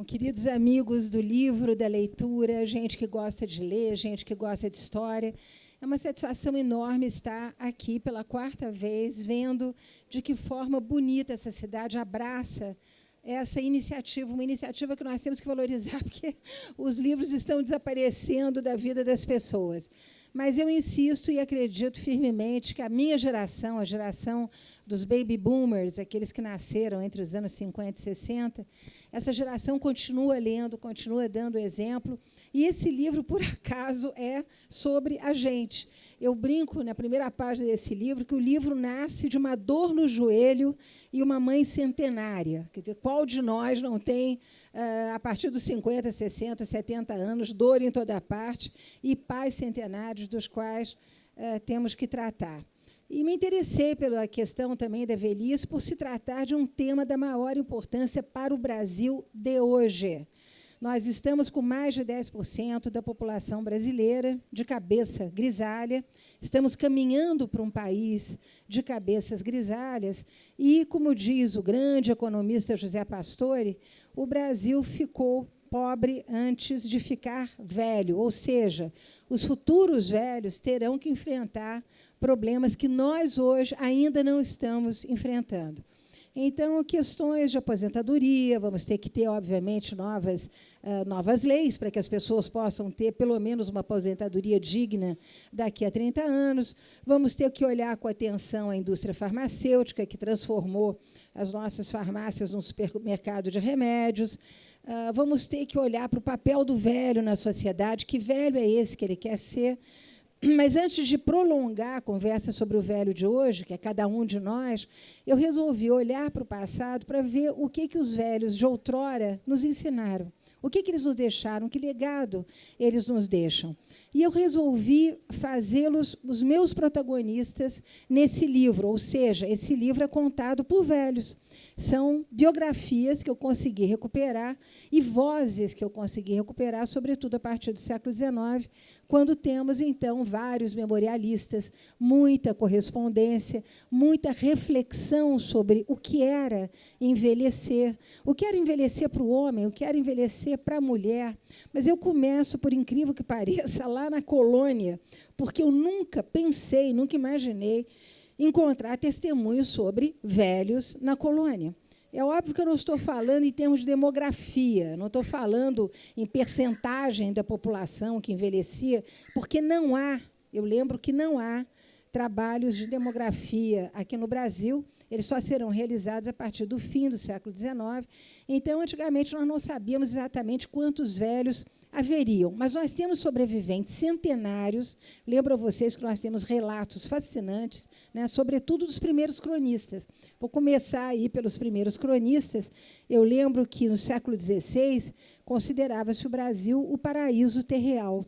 queridos amigos do livro, da leitura, gente que gosta de ler, gente que gosta de história, é uma satisfação enorme estar aqui pela quarta vez, vendo de que forma bonita essa cidade abraça essa iniciativa, uma iniciativa que nós temos que valorizar, porque os livros estão desaparecendo da vida das pessoas. Mas eu insisto e acredito firmemente que a minha geração, a geração dos baby boomers, aqueles que nasceram entre os anos 50 e 60, essa geração continua lendo, continua dando exemplo, e esse livro, por acaso, é sobre a gente. Eu brinco, na primeira página desse livro, que o livro nasce de uma dor no joelho e uma mãe centenária. Quer dizer, qual de nós não tem, a partir dos 50, 60, 70 anos, dor em toda parte e pais centenários dos quais temos que tratar? E me interessei pela questão também da velhice, por se tratar de um tema da maior importância para o Brasil de hoje. Nós estamos com mais de 10% da população brasileira de cabeça grisalha, estamos caminhando para um país de cabeças grisalhas e, como diz o grande economista José Pastore, o Brasil ficou pobre antes de ficar velho, ou seja, os futuros velhos terão que enfrentar problemas que nós hoje ainda não estamos enfrentando. Então, questões de aposentadoria, vamos ter que ter, obviamente, novas leis para que as pessoas possam ter, pelo menos, uma aposentadoria digna daqui a 30 anos. Vamos ter que olhar com atenção a indústria farmacêutica, que transformou as nossas farmácias num supermercado de remédios. Vamos ter que olhar para o papel do velho na sociedade, que velho é esse que ele quer ser. Mas, antes de prolongar a conversa sobre o velho de hoje, que é cada um de nós, eu resolvi olhar para o passado para ver o que os velhos de outrora nos ensinaram, o que eles nos deixaram, que legado eles nos deixam. E eu resolvi fazê-los os meus protagonistas nesse livro, ou seja, esse livro é contado por velhos. São biografias que eu consegui recuperar e vozes que eu consegui recuperar, sobretudo a partir do século XIX, quando temos, então, vários memorialistas, muita correspondência, muita reflexão sobre o que era envelhecer para o homem, o que era envelhecer para a mulher. Mas eu começo, por incrível que pareça, lá na colônia, porque eu nunca pensei, nunca imaginei encontrar testemunhos sobre velhos na colônia. É óbvio que eu não estou falando em termos de demografia, não estou falando em percentagem da população que envelhecia, porque não há, eu lembro que não há trabalhos de demografia aqui no Brasil, eles só serão realizados a partir do fim do século XIX. Então, antigamente, nós não sabíamos exatamente quantos velhos haveriam, mas nós temos sobreviventes centenários. Lembro a vocês que nós temos relatos fascinantes, né, sobretudo dos primeiros cronistas. Vou começar aí pelos primeiros cronistas. Eu lembro que, no século XVI, considerava-se o Brasil o paraíso terreal.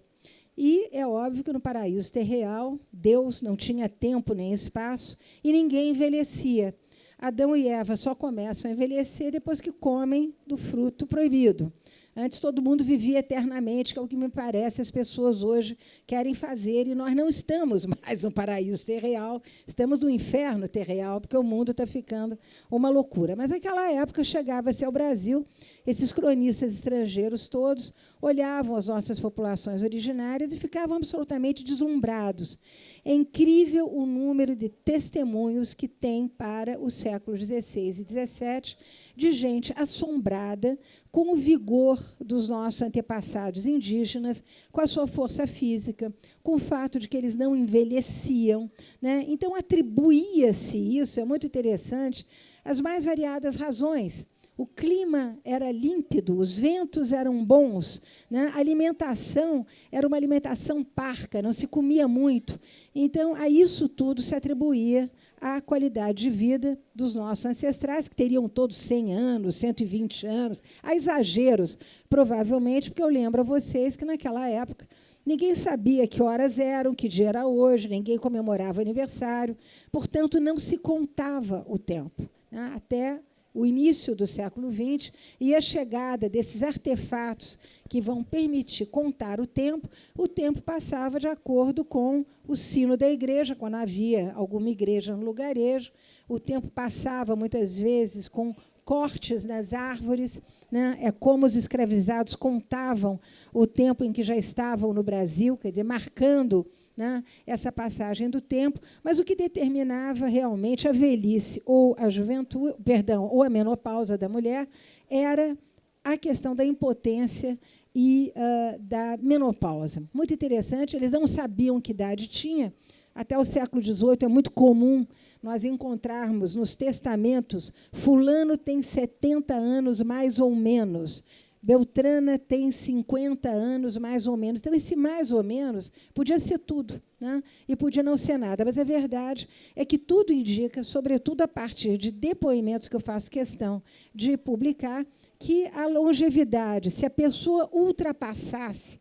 E é óbvio que, no paraíso terreal, Deus não tinha tempo nem espaço e ninguém envelhecia. Adão e Eva só começam a envelhecer depois que comem do fruto proibido. Antes, todo mundo vivia eternamente, que é o que me parece as pessoas hoje querem fazer, e nós não estamos mais no paraíso terreal, estamos no inferno terreal, porque o mundo está ficando uma loucura. Mas, naquela época, chegava-se ao Brasil, esses cronistas estrangeiros todos olhavam as nossas populações originárias e ficavam absolutamente deslumbrados. É incrível o número de testemunhos que tem para os séculos XVI e XVII, de gente assombrada com o vigor dos nossos antepassados indígenas, com a sua força física, com o fato de que eles não envelheciam, né? Então, atribuía-se isso, é muito interessante, as mais variadas razões. O clima era límpido, os ventos eram bons, né? A alimentação era uma alimentação parca, não se comia muito. Então, a isso tudo se atribuía a qualidade de vida dos nossos ancestrais, que teriam todos 100 anos, 120 anos, há exageros, provavelmente, porque eu lembro a vocês que, naquela época, ninguém sabia que horas eram, que dia era hoje, ninguém comemorava aniversário, portanto, não se contava o tempo, né? Até o início do século XX e a chegada desses artefatos que vão permitir contar o tempo passava de acordo com o sino da igreja, quando havia alguma igreja no lugarejo, o tempo passava, muitas vezes, com cortes nas árvores, né? É como os escravizados contavam o tempo em que já estavam no Brasil, quer dizer, marcando, né, essa passagem do tempo, mas o que determinava realmente a velhice ou a juventude, perdão, ou a menopausa da mulher, era a questão da impotência e da menopausa. Muito interessante, eles não sabiam que idade tinha. Até o século XVIII é muito comum nós encontrarmos nos testamentos: fulano tem 70 anos, mais ou menos. Beltrana tem 50 anos, mais ou menos. Então, esse mais ou menos podia ser tudo, né? E podia não ser nada. Mas a verdade é que tudo indica, sobretudo a partir de depoimentos que eu faço questão de publicar, que a longevidade, se a pessoa ultrapassasse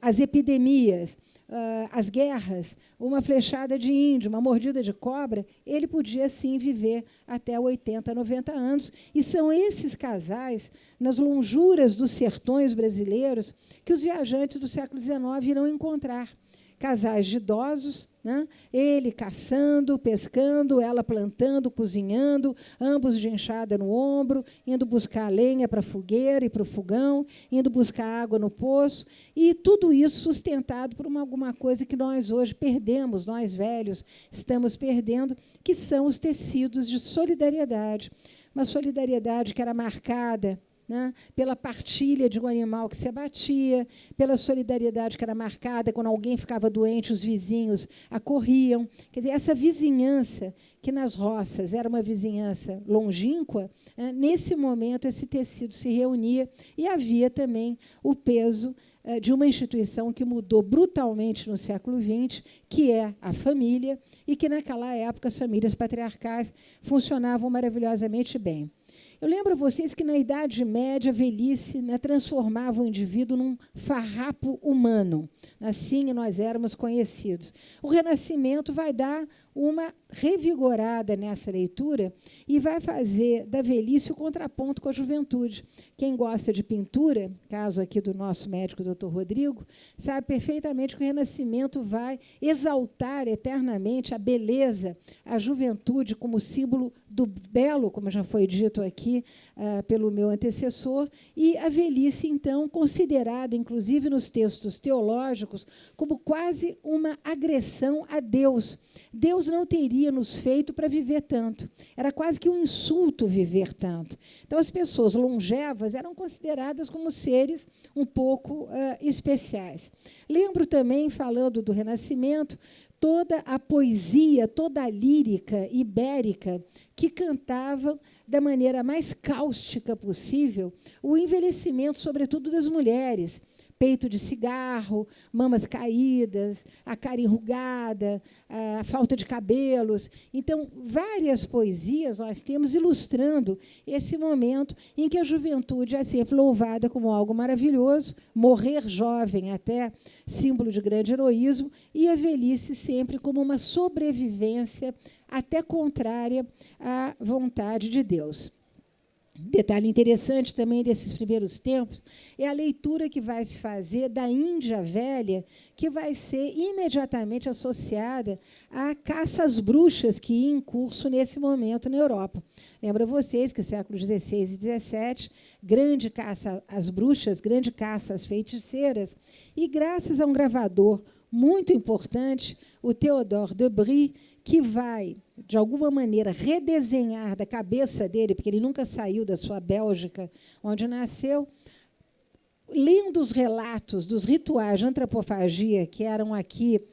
as epidemias, as guerras, uma flechada de índio, uma mordida de cobra, ele podia, sim, viver até 80, 90 anos. E são esses casais, nas lonjuras dos sertões brasileiros, que os viajantes do século XIX irão encontrar. Casais de idosos, né? Ele caçando, pescando, ela plantando, cozinhando, ambos de enxada no ombro, indo buscar lenha para a fogueira e para o fogão, indo buscar água no poço, e tudo isso sustentado por alguma coisa que nós hoje perdemos, nós velhos estamos perdendo, que são os tecidos de solidariedade. Uma solidariedade que era marcada, né, pela partilha de um animal que se abatia, pela solidariedade que era marcada quando alguém ficava doente, os vizinhos acorriam. Quer dizer, essa vizinhança, que nas roças era uma vizinhança longínqua, nesse momento esse tecido se reunia e havia também o peso de uma instituição que mudou brutalmente no século XX, que é a família, e que, naquela época, as famílias patriarcais funcionavam maravilhosamente bem. Eu lembro a vocês que, na Idade Média, a velhice, né, transformava o indivíduo num farrapo humano. Assim nós éramos conhecidos. O Renascimento vai dar uma revigorada nessa leitura e vai fazer da velhice o contraponto com a juventude. Quem gosta de pintura, caso aqui do nosso médico, Dr. Rodrigo, sabe perfeitamente que o Renascimento vai exaltar eternamente a beleza, a juventude como símbolo do belo, como já foi dito aqui pelo meu antecessor, e a velhice, então, considerada, inclusive nos textos teológicos, como quase uma agressão a Deus. Deus não teria nos feito para viver tanto. Era quase que um insulto viver tanto. Então, as pessoas longevas eram consideradas como seres um pouco especiais. Lembro também, falando do Renascimento, toda a poesia, toda a lírica ibérica que cantava da maneira mais cáustica possível o envelhecimento, sobretudo das mulheres. Peito de cigarro, mamas caídas, a cara enrugada, a falta de cabelos. Então, várias poesias nós temos ilustrando esse momento em que a juventude é sempre louvada como algo maravilhoso, morrer jovem até símbolo de grande heroísmo, e a velhice sempre como uma sobrevivência até contrária à vontade de Deus. Detalhe interessante também desses primeiros tempos é a leitura que vai se fazer da Índia Velha, que vai ser imediatamente associada à caça às bruxas que ia em curso nesse momento na Europa. Lembra vocês que séculos XVI e XVII, grande caça às bruxas, grande caça às feiticeiras, e graças a um gravador muito importante, o Théodore de Bry, que vai, de alguma maneira, redesenhar da cabeça dele, porque ele nunca saiu da sua Bélgica, onde nasceu, lendo os relatos dos rituais de antropofagia que eram aqui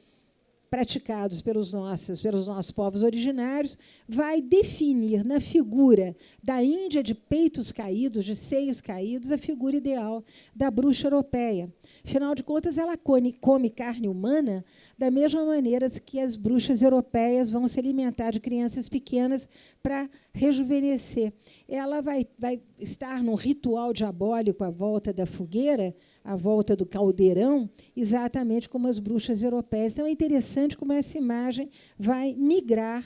praticados pelos nossos povos originários, vai definir na figura da Índia de peitos caídos, de seios caídos, a figura ideal da bruxa europeia. Afinal de contas, ela come carne humana da mesma maneira que as bruxas europeias vão se alimentar de crianças pequenas para rejuvenescer. Ela vai estar num ritual diabólico à volta da fogueira, à volta do caldeirão, exatamente como as bruxas europeias. Então, é interessante como essa imagem vai migrar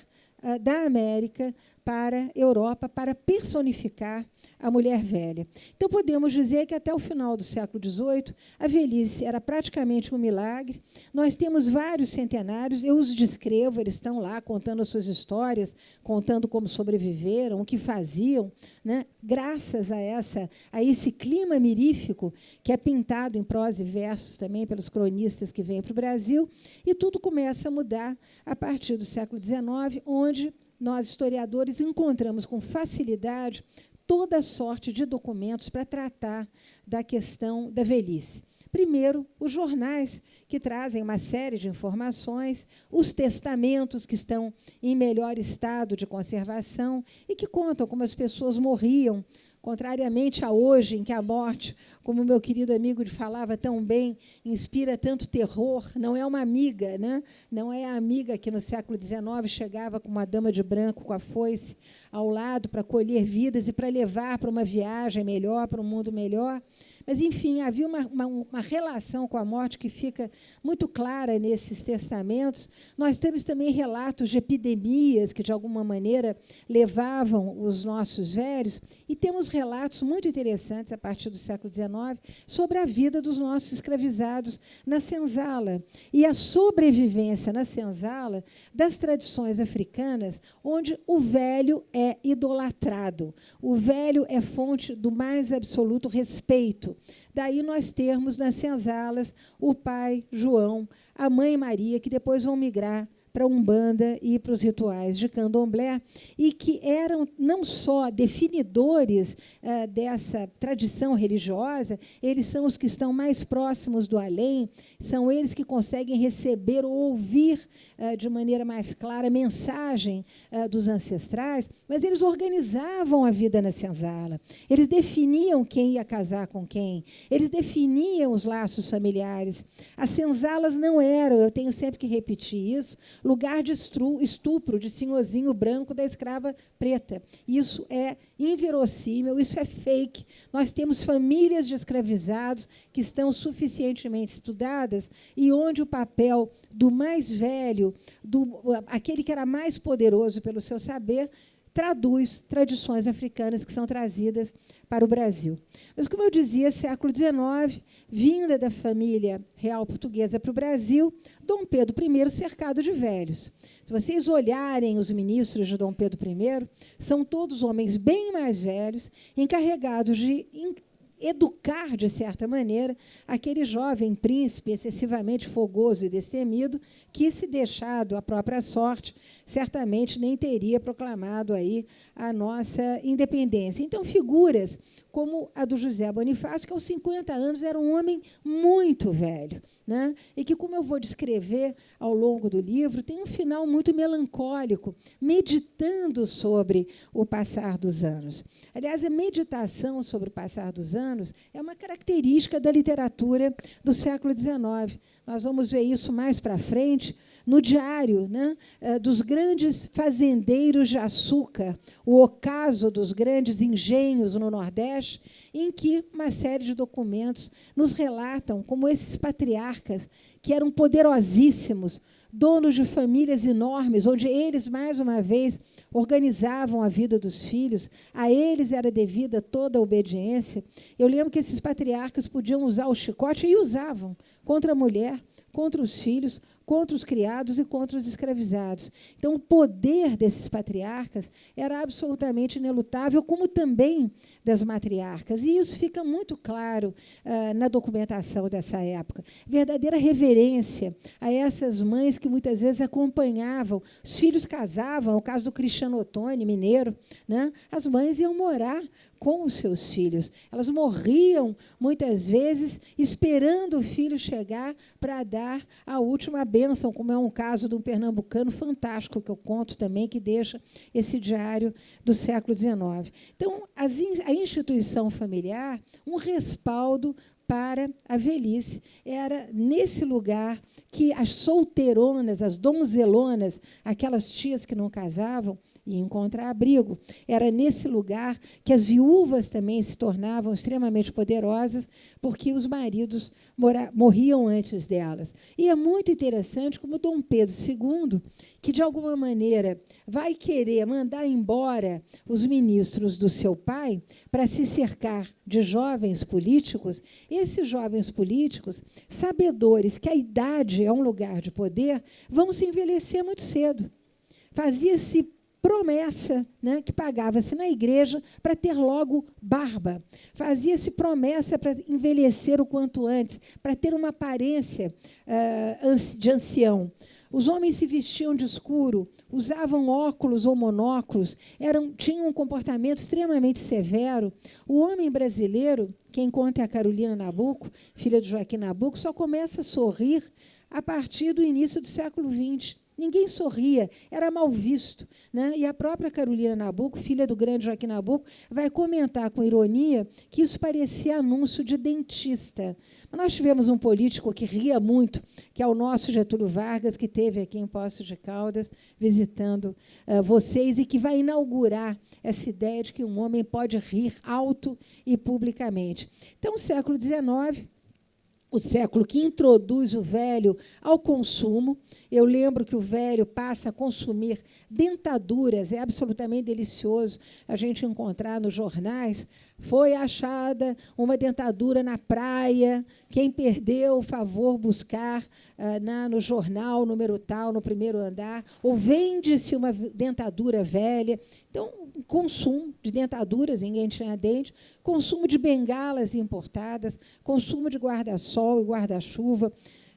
da América para a Europa para personificar a mulher velha. Então, podemos dizer que, até o final do século XVIII, a velhice era praticamente um milagre. Nós temos vários centenários, eu os descrevo, eles estão lá contando as suas histórias, contando como sobreviveram, o que faziam, né? Graças a esse clima mirífico que é pintado em prosa e versos também pelos cronistas que vêm para o Brasil, e tudo começa a mudar a partir do século XIX, onde nós, historiadores, encontramos com facilidade toda sorte de documentos para tratar da questão da velhice. Primeiro, os jornais, que trazem uma série de informações, os testamentos, que estão em melhor estado de conservação e que contam como as pessoas morriam, contrariamente a hoje, em que a morte, como o meu querido amigo falava tão bem, inspira tanto terror, não é uma amiga, né? Não é a amiga que no século XIX chegava com uma dama de branco com a foice ao lado para colher vidas e para levar para uma viagem melhor, para um mundo melhor. Mas, enfim, havia uma relação com a morte que fica muito clara nesses testamentos. Nós temos também relatos de epidemias que, de alguma maneira, levavam os nossos velhos, e temos relatos muito interessantes, a partir do século XIX, sobre a vida dos nossos escravizados na senzala e a sobrevivência na senzala das tradições africanas, onde o velho é idolatrado, o velho é fonte do mais absoluto respeito. Daí nós termos nas senzalas o pai João, a mãe Maria, que depois vão migrar para a Umbanda e para os rituais de Candomblé, e que eram não só definidores dessa tradição religiosa, eles são os que estão mais próximos do além, são eles que conseguem receber ou ouvir de maneira mais clara a mensagem dos ancestrais, mas eles organizavam a vida na senzala, eles definiam quem ia casar com quem, eles definiam os laços familiares. As senzalas não eram, eu tenho sempre que repetir isso, lugar de estupro de senhorzinho branco da escrava preta. Isso é inverossímil, isso é fake. Nós temos famílias de escravizados que estão suficientemente estudadas e onde o papel do mais velho, aquele que era mais poderoso pelo seu saber, traduz tradições africanas que são trazidas para o Brasil. Mas, como eu dizia, século XIX, vinda da família real portuguesa para o Brasil, Dom Pedro I cercado de velhos. Se vocês olharem os ministros de Dom Pedro I, são todos homens bem mais velhos, encarregados de educar, de certa maneira, aquele jovem príncipe excessivamente fogoso e destemido que, se deixado à própria sorte, certamente nem teria proclamado aí a nossa independência. Então, figuras como a do José Bonifácio, que aos 50 anos era um homem muito velho, né? E que, como eu vou descrever ao longo do livro, tem um final muito melancólico, meditando sobre o passar dos anos. Aliás, a meditação sobre o passar dos anos é uma característica da literatura do século XIX. Nós vamos ver isso mais para frente, no diário, né, dos grandes fazendeiros de açúcar, o ocaso dos grandes engenhos no Nordeste, em que uma série de documentos nos relatam como esses patriarcas, que eram poderosíssimos, donos de famílias enormes, onde eles, mais uma vez, organizavam a vida dos filhos, a eles era devida toda a obediência. Eu lembro que esses patriarcas podiam usar o chicote, e usavam, contra a mulher, contra os filhos, contra os criados e contra os escravizados. Então, o poder desses patriarcas era absolutamente inelutável, como também das matriarcas. E isso fica muito claro na documentação dessa época. Verdadeira reverência a essas mães que muitas vezes acompanhavam. Os filhos casavam, o caso do Cristiano Ottoni, mineiro, né? As mães iam morar com os seus filhos. Elas morriam, muitas vezes, esperando o filho chegar para dar a última bênção, como é um caso de um pernambucano fantástico, que eu conto também, que deixa esse diário do século XIX. Então, a instituição familiar, um respaldo para a velhice. Era nesse lugar que as solteironas, as donzelonas, aquelas tias que não casavam, e encontrar abrigo. Era nesse lugar que as viúvas também se tornavam extremamente poderosas, porque os maridos morriam antes delas. E é muito interessante como Dom Pedro II, que, de alguma maneira, vai querer mandar embora os ministros do seu pai para se cercar de jovens políticos, esses jovens políticos, sabedores que a idade é um lugar de poder, vão se envelhecer muito cedo. Fazia-se promessa, né, que pagava-se na igreja para ter logo barba. Fazia-se promessa para envelhecer o quanto antes, para ter uma aparência de ancião. Os homens se vestiam de escuro, usavam óculos ou monóculos, tinham um comportamento extremamente severo. O homem brasileiro, quem conta é a Carolina Nabuco, filha de Joaquim Nabuco, só começa a sorrir a partir do início do século XX. Ninguém sorria, era mal visto, né? E a própria Carolina Nabuco, filha do grande Joaquim Nabuco, vai comentar com ironia que isso parecia anúncio de dentista. Mas nós tivemos um político que ria muito, que é o nosso Getúlio Vargas, que esteve aqui em Poços de Caldas, visitando vocês, e que vai inaugurar essa ideia de que um homem pode rir alto e publicamente. Então, o século XIX, o século que introduz o velho ao consumo. Eu lembro que o velho passa a consumir dentaduras, é absolutamente delicioso a gente encontrar nos jornais. Foi achada uma dentadura na praia, quem perdeu, favor buscar no jornal, número tal, no primeiro andar, ou vende-se uma dentadura velha. Então, consumo de dentaduras, ninguém tinha dente, consumo de bengalas importadas, consumo de guarda-sol e guarda-chuva,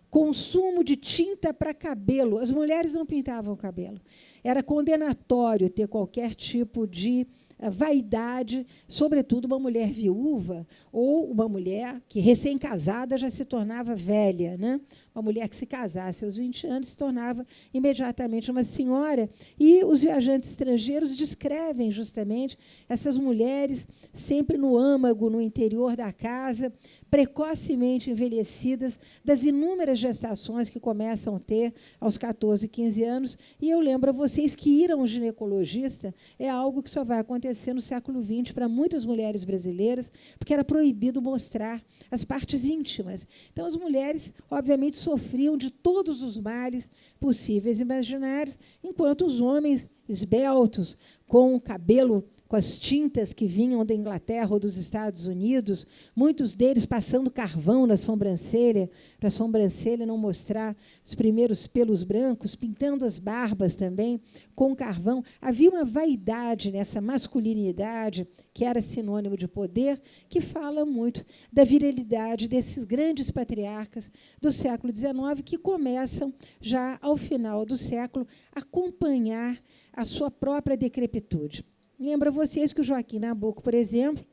consumo de tinta para cabelo. As mulheres não pintavam o cabelo. Era condenatório ter qualquer tipo de vaidade, sobretudo uma mulher viúva ou uma mulher que, recém-casada, já se tornava velha, né? Uma mulher que se casasse aos 20 anos se tornava imediatamente uma senhora. E os viajantes estrangeiros descrevem justamente essas mulheres sempre no âmago, no interior da casa, precocemente envelhecidas, das inúmeras gestações que começam a ter aos 14, 15 anos. E eu lembro a vocês que ir a um ginecologista é algo que só vai acontecer no século XX para muitas mulheres brasileiras, porque era proibido mostrar as partes íntimas. Então, as mulheres, obviamente, sofriam de todos os males possíveis e imaginários, enquanto os homens esbeltos, com o cabelo, com as tintas que vinham da Inglaterra ou dos Estados Unidos, muitos deles passando carvão na sobrancelha, para a sobrancelha não mostrar os primeiros pelos brancos, pintando as barbas também com carvão. Havia uma vaidade nessa masculinidade, que era sinônimo de poder, que fala muito da virilidade desses grandes patriarcas do século XIX, que começam, já ao final do século, a acompanhar a sua própria decrepitude. Lembro a vocês que o Joaquim Nabuco, por exemplo,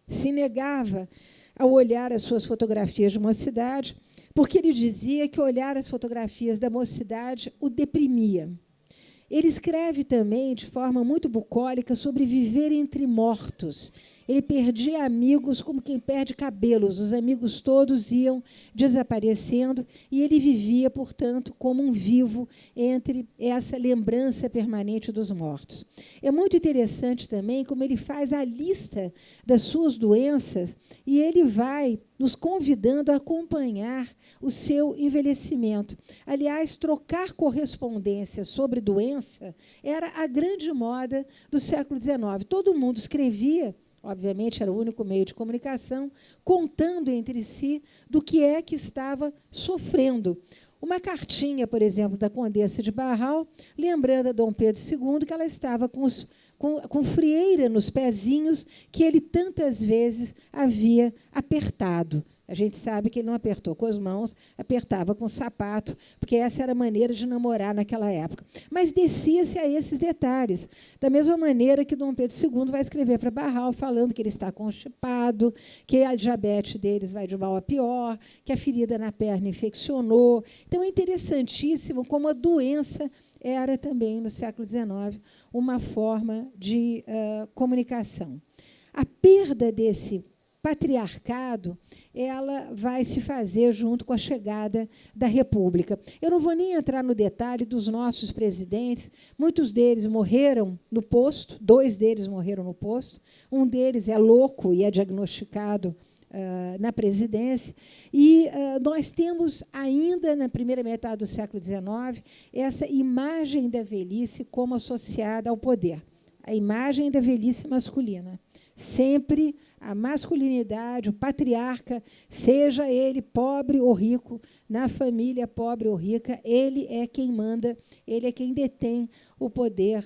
se negava a olhar as suas fotografias de mocidade, porque ele dizia que olhar as fotografias da mocidade o deprimia. Ele escreve também, de forma muito bucólica, sobre viver entre mortos. Ele perdia amigos como quem perde cabelos. Os amigos todos iam desaparecendo e ele vivia, portanto, como um vivo entre essa lembrança permanente dos mortos. É muito interessante também como ele faz a lista das suas doenças e ele vai nos convidando a acompanhar o seu envelhecimento. Aliás, trocar correspondência sobre doença era a grande moda do século XIX. Todo mundo escrevia, obviamente era o único meio de comunicação, contando entre si do que é que estava sofrendo. Uma cartinha, por exemplo, da Condessa de Barral, lembrando a Dom Pedro II que ela estava com frieira nos pezinhos que ele tantas vezes havia apertado. A gente sabe que ele não apertou com as mãos, apertava com o sapato, porque essa era a maneira de namorar naquela época. Mas descia-se a esses detalhes, da mesma maneira que Dom Pedro II vai escrever para Barral, falando que ele está constipado, que a diabetes deles vai de mal a pior, que a ferida na perna infeccionou. Então, é interessantíssimo como a doença era também, no século XIX, uma forma de comunicação. A perda desse patriarcado, ela vai se fazer junto com a chegada da República. Eu não vou nem entrar no detalhe dos nossos presidentes, muitos deles morreram no posto, 2 deles morreram no posto, um deles é louco e é diagnosticado na presidência, e nós temos ainda, na primeira metade do século XIX, essa imagem da velhice como associada ao poder, a imagem da velhice masculina. Sempre a masculinidade, o patriarca, seja ele pobre ou rico, na família pobre ou rica, ele é quem manda, ele é quem detém o poder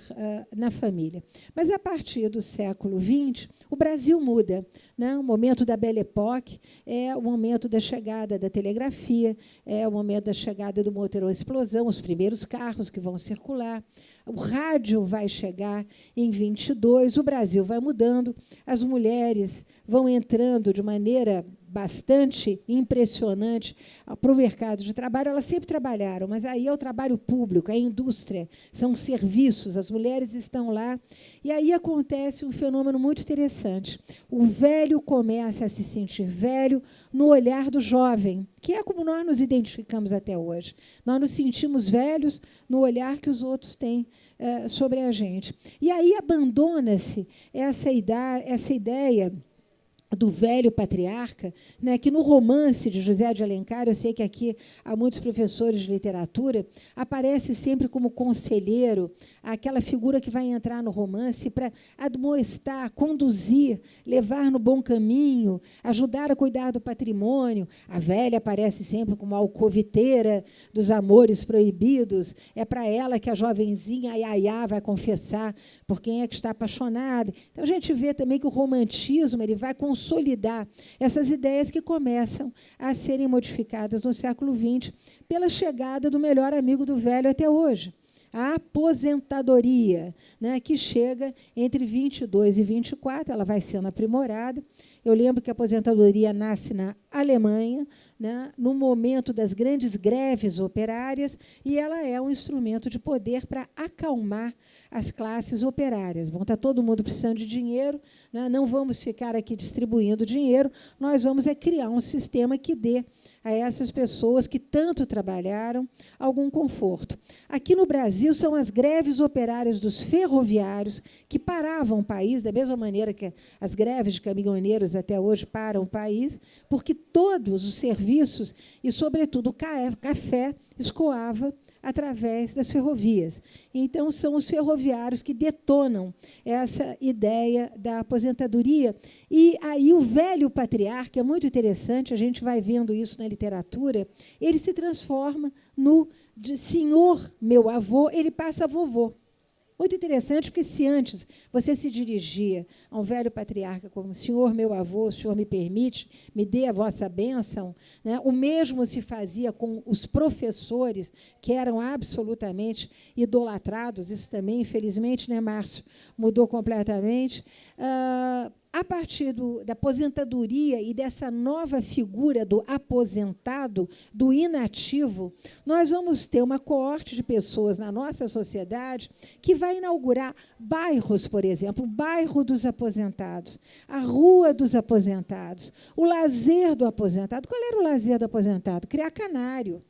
na família. Mas, a partir do século XX, o Brasil muda. Né? O momento da Belle Époque é o momento da chegada da telegrafia, é o momento da chegada do motor à explosão, os primeiros carros que vão circular. O rádio vai chegar em 22, o Brasil vai mudando, as mulheres vão entrando de maneira bastante impressionante para o mercado de trabalho. Elas sempre trabalharam, mas aí é o trabalho público, é a indústria, são serviços, as mulheres estão lá. E aí acontece um fenômeno muito interessante. O velho começa a se sentir velho no olhar do jovem, que é como nós nos identificamos até hoje. Nós nos sentimos velhos no olhar que os outros têm sobre a gente. E aí abandona-se essa ideia do velho patriarca, né, que no romance de José de Alencar, eu sei que aqui há muitos professores de literatura, aparece sempre como conselheiro, aquela figura que vai entrar no romance para admoestar, conduzir, levar no bom caminho, ajudar a cuidar do patrimônio. A velha aparece sempre como a alcoviteira dos amores proibidos, é para ela que a jovenzinha Iaiá vai confessar por quem é que está apaixonada. Então, a gente vê também que o romantismo ele vai consolidar essas ideias que começam a serem modificadas no século XX pela chegada do melhor amigo do velho até hoje, a aposentadoria, né, que chega entre 22 e 24, ela vai sendo aprimorada. Eu lembro que a aposentadoria nasce na Alemanha, né, no momento das grandes greves operárias, e ela é um instrumento de poder para acalmar as classes operárias. Bom, está todo mundo precisando de dinheiro, né, não vamos ficar aqui distribuindo dinheiro, nós vamos criar um sistema que dê a essas pessoas que tanto trabalharam algum conforto. Aqui no Brasil, são as greves operárias dos ferroviários que paravam o país, da mesma maneira que as greves de caminhoneiros até hoje param o país, porque todos os serviços, e, sobretudo, o café, escoava através das ferrovias. Então, são os ferroviários que detonam essa ideia da aposentadoria. E aí o velho patriarca, é muito interessante, a gente vai vendo isso na literatura, ele se transforma no de senhor meu avô, ele passa a vovô. Muito interessante, porque se antes você se dirigia a um velho patriarca como senhor meu avô, o senhor me permite, me dê a vossa bênção, né? O mesmo se fazia com os professores, que eram absolutamente idolatrados, isso também, infelizmente, né, Márcio, mudou completamente. A partir da aposentadoria e dessa nova figura do aposentado, do inativo, nós vamos ter uma coorte de pessoas na nossa sociedade que vai inaugurar bairros, por exemplo, o bairro dos aposentados, a rua dos aposentados, o lazer do aposentado. Qual era o lazer do aposentado? Criar canário,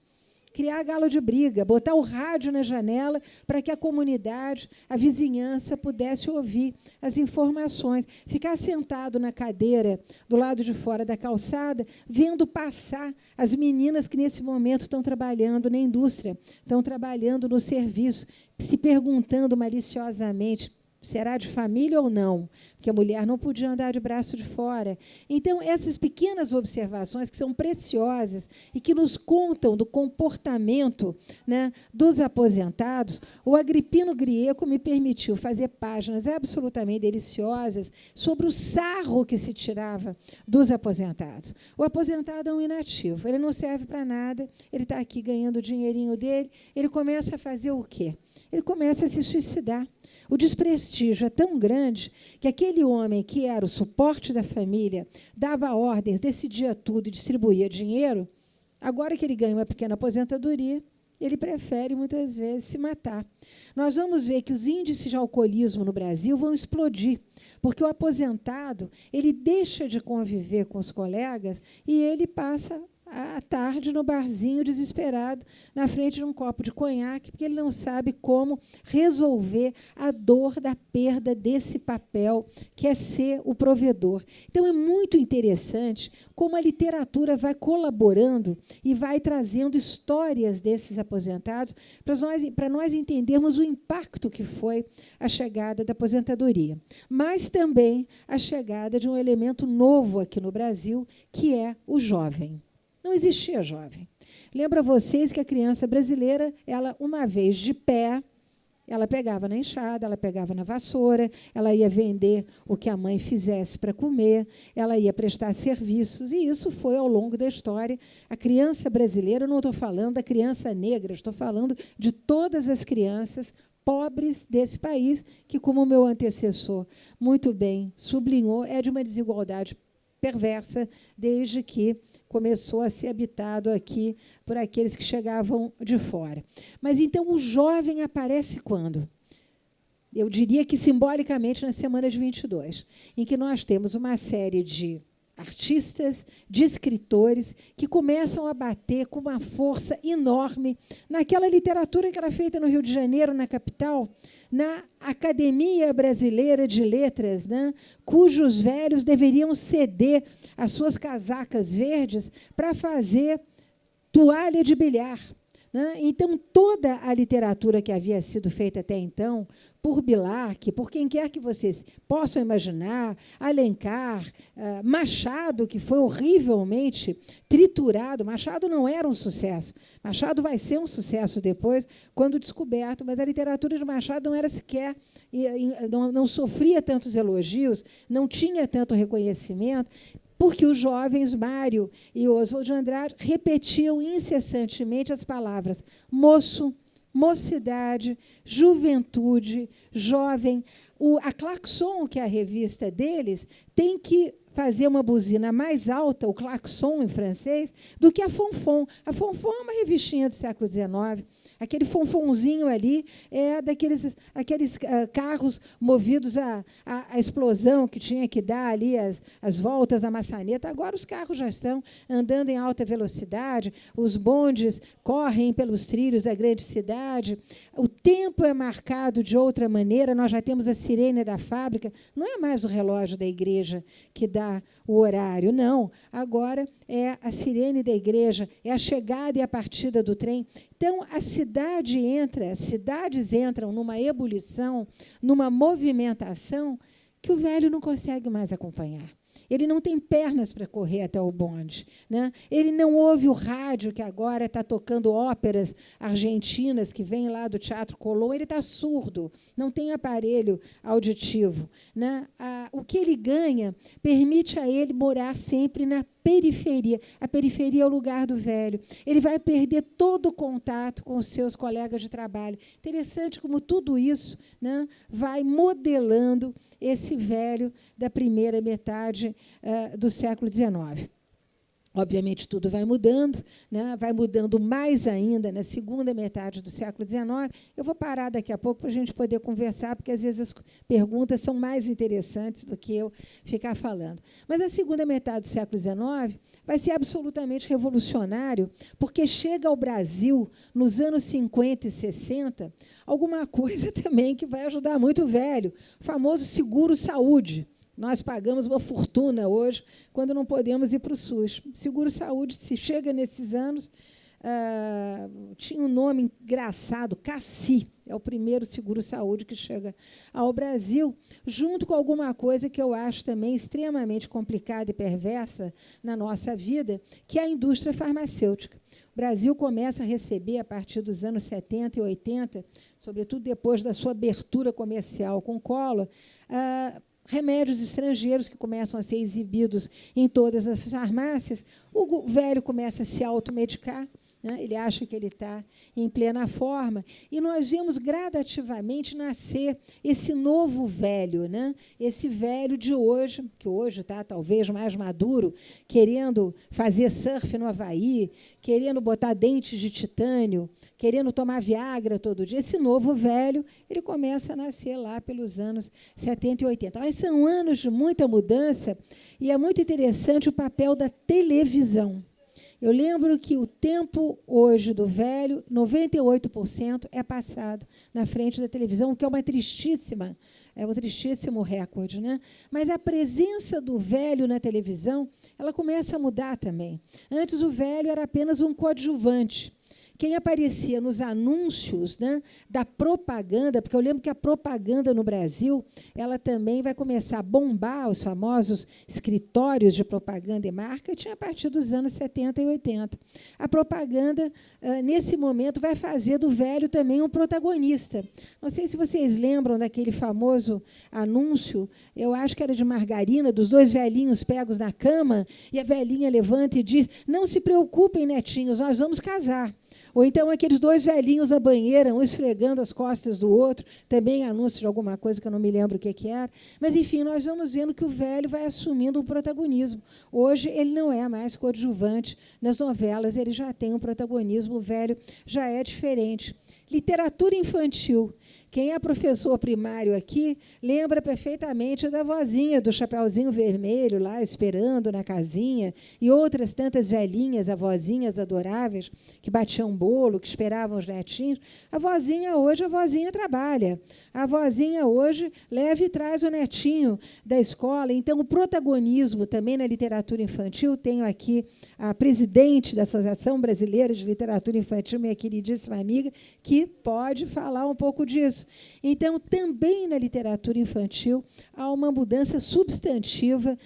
criar galo de briga, botar o rádio na janela para que a comunidade, a vizinhança, pudesse ouvir as informações. Ficar sentado na cadeira do lado de fora da calçada, vendo passar as meninas que, nesse momento, estão trabalhando na indústria, estão trabalhando no serviço, se perguntando maliciosamente: será de família ou não? Porque a mulher não podia andar de braço de fora. Então, essas pequenas observações que são preciosas e que nos contam do comportamento, né, dos aposentados, o Agripino Grieco me permitiu fazer páginas absolutamente deliciosas sobre o sarro que se tirava dos aposentados. O aposentado é um inativo, ele não serve para nada, ele está aqui ganhando o dinheirinho dele, ele começa a fazer o quê? Ele começa a se suicidar. O desprestígio é tão grande que aquele homem que era o suporte da família, dava ordens, decidia tudo e distribuía dinheiro, agora que ele ganha uma pequena aposentadoria, ele prefere, muitas vezes, se matar. Nós vamos ver que os índices de alcoolismo no Brasil vão explodir, porque o aposentado ele deixa de conviver com os colegas e ele passa à tarde no barzinho desesperado, na frente de um copo de conhaque, porque ele não sabe como resolver a dor da perda desse papel que é ser o provedor. Então, é muito interessante como a literatura vai colaborando e vai trazendo histórias desses aposentados para nós entendermos o impacto que foi a chegada da aposentadoria, mas também a chegada de um elemento novo aqui no Brasil, que é o jovem. Não existia jovem. Lembra vocês que a criança brasileira, ela, uma vez de pé, ela pegava na enxada, ela pegava na vassoura, ela ia vender o que a mãe fizesse para comer, ela ia prestar serviços, e isso foi ao longo da história. A criança brasileira, eu não estou falando da criança negra, estou falando de todas as crianças pobres desse país, que, como o meu antecessor muito bem sublinhou, é de uma desigualdade perversa desde que começou a ser habitado aqui por aqueles que chegavam de fora. Mas, então, o jovem aparece quando? Eu diria que simbolicamente na semana de 22, em que nós temos uma série de artistas, de escritores, que começam a bater com uma força enorme naquela literatura que era feita no Rio de Janeiro, na capital, na Academia Brasileira de Letras, né, cujos velhos deveriam ceder as suas casacas verdes para fazer toalha de bilhar. Né? Então, toda a literatura que havia sido feita até então, por Bilac, por quem quer que vocês possam imaginar, Alencar, Machado, que foi horrivelmente triturado. Machado não era um sucesso. Machado vai ser um sucesso depois, quando descoberto, mas a literatura de Machado não era sequer, não sofria tantos elogios, não tinha tanto reconhecimento, porque os jovens Mário e Oswald de Andrade repetiam incessantemente as palavras moço, mocidade, juventude, jovem. A Klaxon, que é a revista deles, tem que fazer uma buzina mais alta, o klaxon em francês, do que a Fonfon. A Fonfon é uma revistinha do século XIX. Aquele fonfonzinho ali é aqueles carros movidos à explosão que tinha que dar ali as voltas à maçaneta. Agora os carros já estão andando em alta velocidade, os bondes correm pelos trilhos da grande cidade, o tempo é marcado de outra maneira, nós já temos a sirene da fábrica, não é mais o relógio da igreja que dá o horário, não. Agora é a sirene da igreja, é a chegada e a partida do trem. Então, as cidades entram numa ebulição, numa movimentação que o velho não consegue mais acompanhar. Ele não tem pernas para correr até o bonde, né? Ele não ouve o rádio, que agora está tocando óperas argentinas, que vem lá do Teatro Colón. Ele está surdo, não tem aparelho auditivo, né? O que ele ganha permite a ele morar sempre na periferia. A periferia é o lugar do velho. Ele vai perder todo o contato com os seus colegas de trabalho. Interessante como tudo isso, né, vai modelando esse velho da primeira metade do século XIX. Obviamente, tudo vai mudando, né? Vai mudando mais ainda na segunda metade do século XIX. Eu vou parar daqui a pouco para a gente poder conversar, porque, às vezes, as perguntas são mais interessantes do que eu ficar falando. Mas a segunda metade do século XIX vai ser absolutamente revolucionário, porque chega ao Brasil, nos anos 50 e 60, alguma coisa também que vai ajudar muito o velho, o famoso seguro-saúde. Nós pagamos uma fortuna hoje quando não podemos ir para o SUS. Seguro-saúde, se chega nesses anos, tinha um nome engraçado, CACI, é o primeiro seguro-saúde que chega ao Brasil, junto com alguma coisa que eu acho também extremamente complicada e perversa na nossa vida, que é a indústria farmacêutica. O Brasil começa a receber, a partir dos anos 70 e 80, sobretudo depois da sua abertura comercial com Collor, remédios estrangeiros que começam a ser exibidos em todas as farmácias. O velho começa a se automedicar, né? Ele acha que ele está em plena forma. E nós vemos gradativamente nascer esse novo velho, né? Esse velho de hoje, que hoje está talvez mais maduro, querendo fazer surf no Havaí, querendo botar dentes de titânio, querendo tomar Viagra todo dia. Esse novo velho, ele começa a nascer lá pelos anos 70 e 80. Mas são anos de muita mudança e é muito interessante o papel da televisão. Eu lembro que o tempo hoje do velho, 98% é passado na frente da televisão, o que é um tristíssimo recorde, né? Mas a presença do velho na televisão, ela começa a mudar também. Antes o velho era apenas um coadjuvante. Quem aparecia nos anúncios, né, da propaganda, porque eu lembro que a propaganda no Brasil, ela também vai começar a bombar os famosos escritórios de propaganda e marketing a partir dos anos 70 e 80. A propaganda, nesse momento, vai fazer do velho também um protagonista. Não sei se vocês lembram daquele famoso anúncio, eu acho que era de margarina, dos dois velhinhos pegos na cama, e a velhinha levanta e diz: não se preocupem, netinhos, nós vamos casar. Ou então aqueles dois velhinhos na banheira, um esfregando as costas do outro, também anúncio de alguma coisa que eu não me lembro o que era. Mas, enfim, nós vamos vendo que o velho vai assumindo um protagonismo. Hoje, ele não é mais coadjuvante nas novelas, ele já tem um protagonismo, o velho já é diferente. Literatura infantil. Quem é professor primário aqui lembra perfeitamente da vozinha do Chapeuzinho Vermelho, lá esperando na casinha, e outras tantas velhinhas, avózinhas adoráveis, que batiam bolo, que esperavam os netinhos. A vozinha trabalha. A vozinha hoje leva e traz o netinho da escola. Então, o protagonismo também na literatura infantil, tenho aqui a presidente da Associação Brasileira de Literatura Infantil, minha queridíssima amiga, que pode falar um pouco disso. Então, também na literatura infantil, há uma mudança substantiva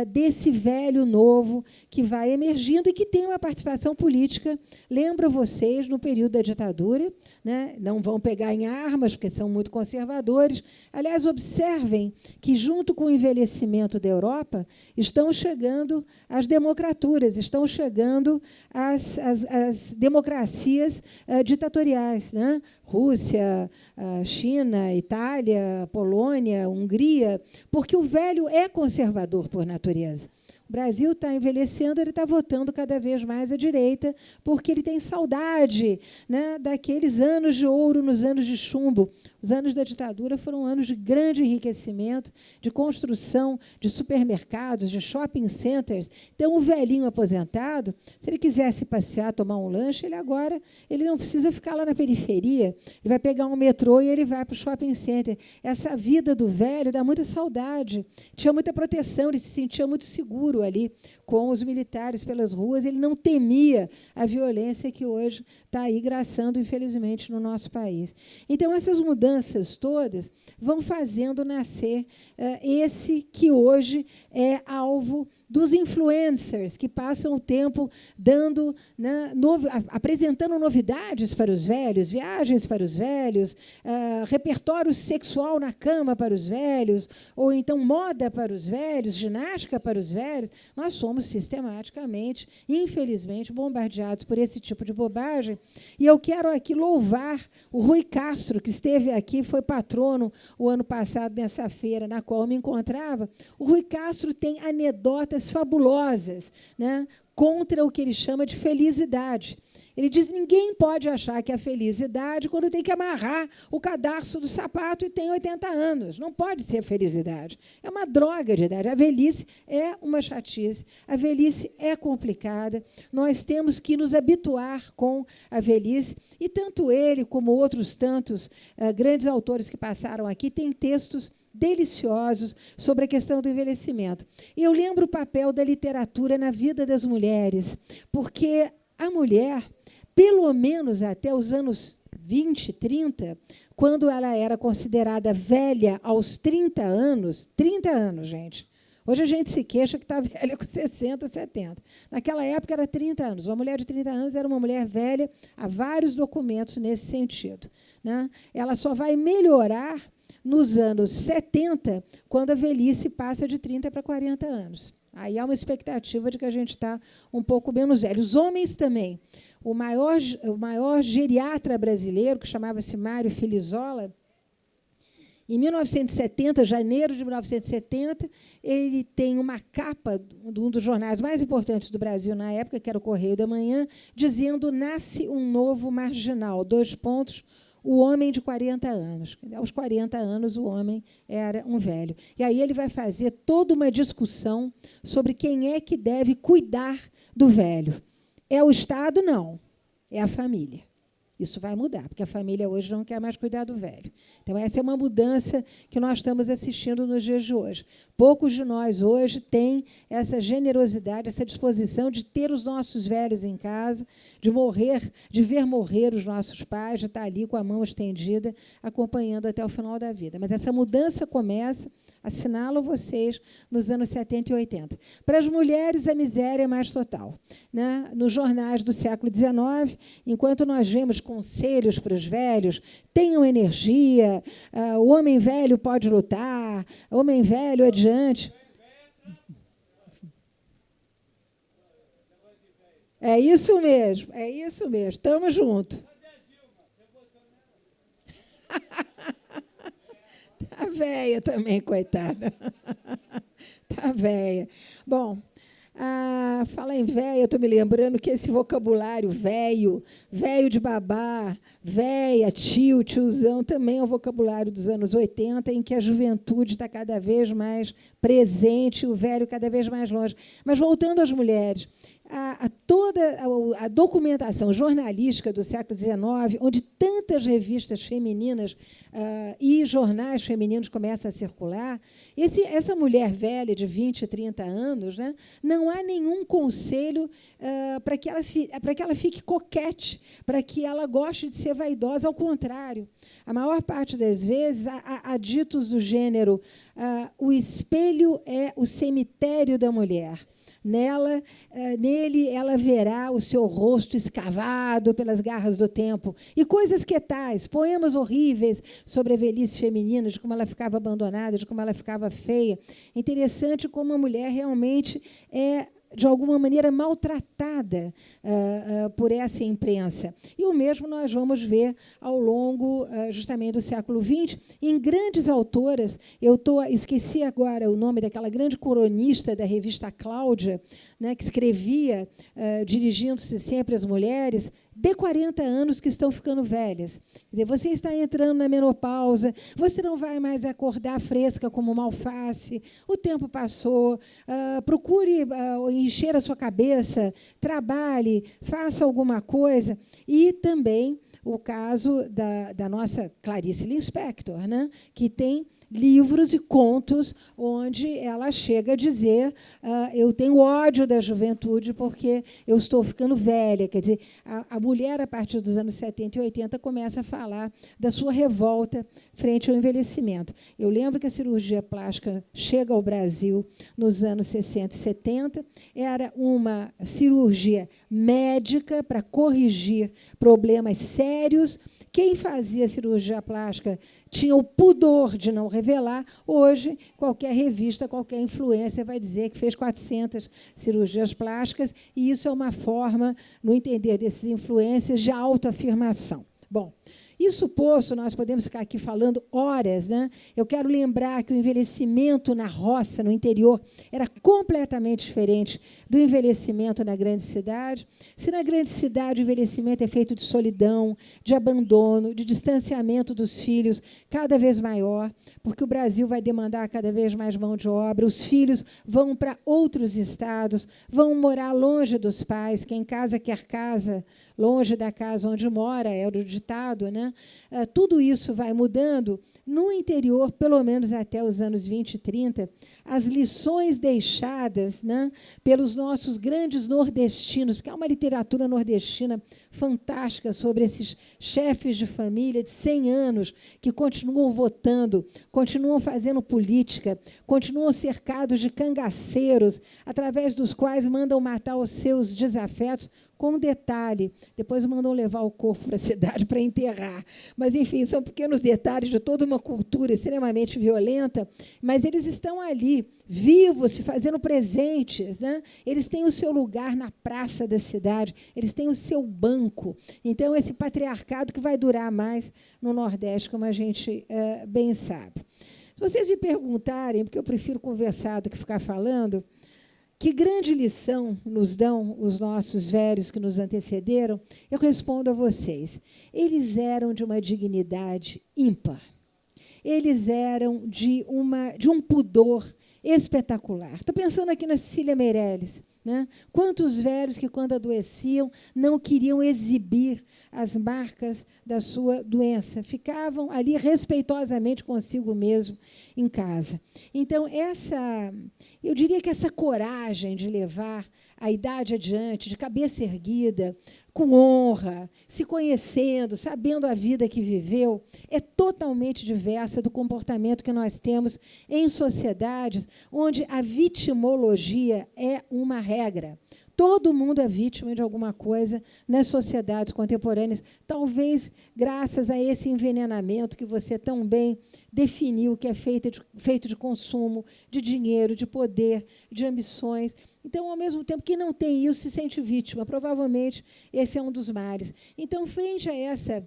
desse velho novo que vai emergindo e que tem uma participação política. Lembro vocês, no período da ditadura, né, não vão pegar em armas, porque são muito conservadores. Aliás, observem que, junto com o envelhecimento da Europa, estão chegando as democraturas, estão chegando as democracias ditatoriais, né? Rússia, China, Itália, Polônia, Hungria, porque o velho é conservador por natureza. O Brasil está envelhecendo, ele está votando cada vez mais à direita, porque ele tem saudade, né, daqueles anos de ouro nos anos de chumbo. Os anos da ditadura foram anos de grande enriquecimento, de construção de supermercados, de shopping centers. Então, o velhinho aposentado, se ele quisesse passear, tomar um lanche, ele não precisa ficar lá na periferia. Ele vai pegar um metrô e ele vai para o shopping center. Essa vida do velho dá muita saudade. Tinha muita proteção, ele se sentia muito seguro ali com os militares pelas ruas. Ele não temia a violência que hoje está aí graçando, infelizmente, no nosso país. Então, essas mudanças todas vão fazendo nascer esse que hoje é alvo dos influencers, que passam o tempo dando, né, apresentando novidades para os velhos, viagens para os velhos, repertório sexual na cama para os velhos, ou então moda para os velhos, ginástica para os velhos. Nós somos sistematicamente, infelizmente, bombardeados por esse tipo de bobagem. E eu quero aqui louvar o Rui Castro, que esteve aqui, foi patrono o ano passado nessa feira na qual eu me encontrava. O Rui Castro tem anedotas fabulosas, né, contra o que ele chama de felicidade. Ele diz: ninguém pode achar que é felicidade quando tem que amarrar o cadarço do sapato e tem 80 anos. Não pode ser felicidade. É uma droga de idade. A velhice é uma chatice. A velhice é complicada. Nós temos que nos habituar com a velhice. E tanto ele como outros tantos grandes autores que passaram aqui têm textos deliciosos sobre a questão do envelhecimento. E eu lembro o papel da literatura na vida das mulheres, porque a mulher, pelo menos até os anos 20, 30, quando ela era considerada velha aos 30 anos, gente, hoje a gente se queixa que está velha com 60, 70. Naquela época era 30 anos. Uma mulher de 30 anos era uma mulher velha, há vários documentos nesse sentido, né? Ela só vai melhorar nos anos 70, quando a velhice passa de 30 para 40 anos. Aí há uma expectativa de que a gente está um pouco menos velho. Os homens também. O maior geriatra brasileiro, que chamava-se Mário Filizola, em 1970, janeiro de 1970, ele tem uma capa de um dos jornais mais importantes do Brasil na época, que era o Correio da Manhã, dizendo: nasce um novo marginal, : o homem de 40 anos. Aos 40 anos, o homem era um velho. E aí ele vai fazer toda uma discussão sobre quem é que deve cuidar do velho. É o Estado? Não. É a família. Isso vai mudar, porque a família hoje não quer mais cuidar do velho. Então, essa é uma mudança que nós estamos assistindo nos dias de hoje. Poucos de nós hoje têm essa generosidade, essa disposição de ter os nossos velhos em casa, de ver morrer os nossos pais, de estar ali com a mão estendida, acompanhando até o final da vida. Mas essa mudança começa, assinalo vocês, nos anos 70 e 80. Para as mulheres, a miséria é mais total. Né? Nos jornais do século XIX, enquanto nós vemos conselhos para os velhos: tenham energia, o homem velho pode lutar, o homem velho adiante. É isso mesmo, é isso mesmo. Estamos juntos. Está velha também, coitada. Está velha. Bom, falar em velha, eu estou me lembrando que esse vocabulário velho, velho de babá, velha, tio, tiozão, também é um vocabulário dos anos 80, em que a juventude está cada vez mais presente, o velho cada vez mais longe. Mas, voltando às mulheres, toda a documentação jornalística do século XIX, onde tantas revistas femininas e jornais femininos começam a circular, essa mulher velha de 20, 30 anos, né, não há nenhum conselho para que ela fique coquete, para que ela goste de ser vaidosa. Ao contrário, a maior parte das vezes há ditos do gênero: o espelho é o cemitério da mulher. Nele ela verá o seu rosto escavado pelas garras do tempo. E coisas que tais, poemas horríveis sobre a velhice feminina, de como ela ficava abandonada, de como ela ficava feia. É interessante como a mulher realmente é, de alguma maneira, maltratada por essa imprensa. E o mesmo nós vamos ver ao longo, justamente, do século XX, em grandes autoras. Esqueci agora o nome daquela grande cronista da revista Cláudia, né, que escrevia, dirigindo-se sempre às mulheres, de 40 anos que estão ficando velhas. Quer dizer, você está entrando na menopausa, você não vai mais acordar fresca como uma alface, o tempo passou, procure encher a sua cabeça, trabalhe, faça alguma coisa. E também o caso da nossa Clarice Lispector, né, que tem livros e contos onde ela chega a dizer: eu tenho ódio da juventude porque eu estou ficando velha. Quer dizer, a mulher, a partir dos anos 70 e 80, começa a falar da sua revolta frente ao envelhecimento. Eu lembro que a cirurgia plástica chega ao Brasil nos anos 60 e 70, era uma cirurgia médica para corrigir problemas sérios. Quem fazia cirurgia plástica tinha o pudor de não revelar. Hoje, qualquer revista, qualquer influencer vai dizer que fez 400 cirurgias plásticas, e isso é uma forma, no entender desses influencers, de autoafirmação. Bom, isso posto, nós podemos ficar aqui falando horas, né? Eu quero lembrar que o envelhecimento na roça, no interior, era completamente diferente do envelhecimento na grande cidade. Se na grande cidade o envelhecimento é feito de solidão, de abandono, de distanciamento dos filhos cada vez maior, porque o Brasil vai demandar cada vez mais mão de obra, os filhos vão para outros estados, vão morar longe dos pais, quem casa quer casa, longe da casa onde mora, é o ditado, né? Tudo isso vai mudando. No interior, pelo menos até os anos 20 e 30, as lições deixadas, né, pelos nossos grandes nordestinos, porque há uma literatura nordestina fantástica sobre esses chefes de família de 100 anos que continuam votando, continuam fazendo política, continuam cercados de cangaceiros, através dos quais mandam matar os seus desafetos, Com um detalhe, depois mandam levar o corpo para a cidade para enterrar. Mas, enfim, são pequenos detalhes de toda uma cultura extremamente violenta, mas eles estão ali, vivos, se fazendo presentes, né? Eles têm o seu lugar na praça da cidade, eles têm o seu banco. Então, esse patriarcado que vai durar mais no Nordeste, como a gente bem sabe. Se vocês me perguntarem, porque eu prefiro conversar do que ficar falando, que grande lição nos dão os nossos velhos que nos antecederam, eu respondo a vocês. Eles eram de uma dignidade ímpar. Eles eram de um pudor espetacular. Estou pensando aqui na Cecília Meirelles, né? Quantos velhos que, quando adoeciam, não queriam exibir as marcas da sua doença, ficavam ali respeitosamente consigo mesmo em casa. Então, eu diria que essa coragem de levar a idade adiante, de cabeça erguida, com honra, se conhecendo, sabendo a vida que viveu, é totalmente diversa do comportamento que nós temos em sociedades onde a vitimologia é uma regra. Todo mundo é vítima de alguma coisa nas sociedades contemporâneas, talvez graças a esse envenenamento que você tão bem definiu, que é feito de consumo, de dinheiro, de poder, de ambições. Então, ao mesmo tempo que não tem isso, se sente vítima. Provavelmente, esse é um dos males. Então, frente a essa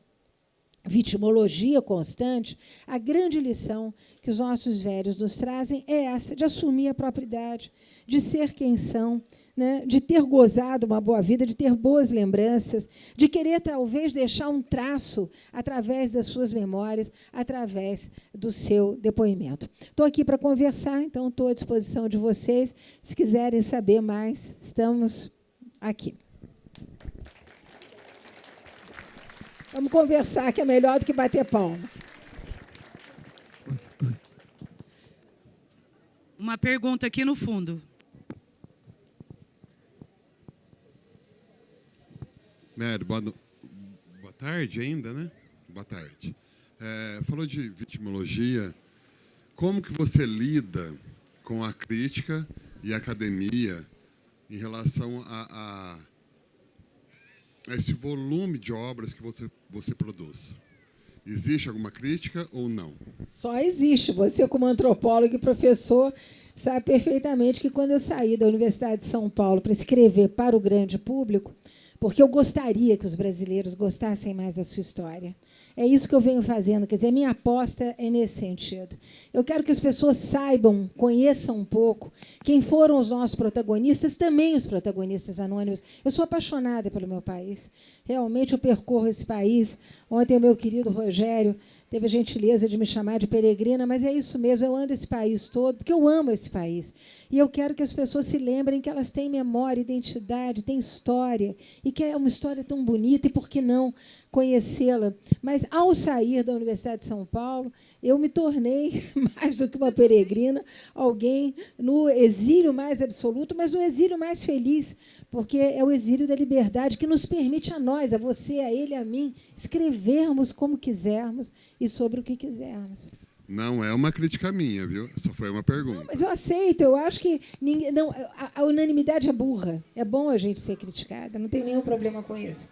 vitimologia constante, a grande lição que os nossos velhos nos trazem é essa, de assumir a própria idade, de ser quem são, né, de ter gozado uma boa vida, de ter boas lembranças, de querer, talvez, deixar um traço através das suas memórias, através do seu depoimento. Estou aqui para conversar, então estou à disposição de vocês. Se quiserem saber mais, estamos aqui. Vamos conversar, que é melhor do que bater palma. Uma pergunta aqui no fundo. Mary, boa tarde ainda, né? Boa tarde. Falou de vitimologia. Como que você lida com a crítica e a academia em relação a esse volume de obras que você produz? Existe alguma crítica ou não? Só existe. Você, como antropólogo e professor, sabe perfeitamente que, quando eu saí da Universidade de São Paulo para escrever para o grande público, porque eu gostaria que os brasileiros gostassem mais da sua história. É isso que eu venho fazendo, quer dizer, a minha aposta é nesse sentido. Eu quero que as pessoas saibam, conheçam um pouco quem foram os nossos protagonistas, também os protagonistas anônimos. Eu sou apaixonada pelo meu país. Realmente eu percorro esse país. Ontem o meu querido Rogério teve a gentileza de me chamar de peregrina, mas é isso mesmo, eu ando esse país todo, porque eu amo esse país. E eu quero que as pessoas se lembrem que elas têm memória, identidade, têm história, e que é uma história tão bonita, e por que não conhecê-la? Mas, ao sair da Universidade de São Paulo, eu me tornei, mais do que uma peregrina, alguém no exílio mais absoluto, mas no exílio mais feliz, porque é o exílio da liberdade que nos permite a nós, a você, a ele, a mim, escrevermos como quisermos e sobre o que quisermos. Não é uma crítica minha, viu? Só foi uma pergunta. Não, mas eu aceito, eu acho que ninguém, não, a unanimidade é burra. É bom a gente ser criticada, não tem nenhum problema com isso.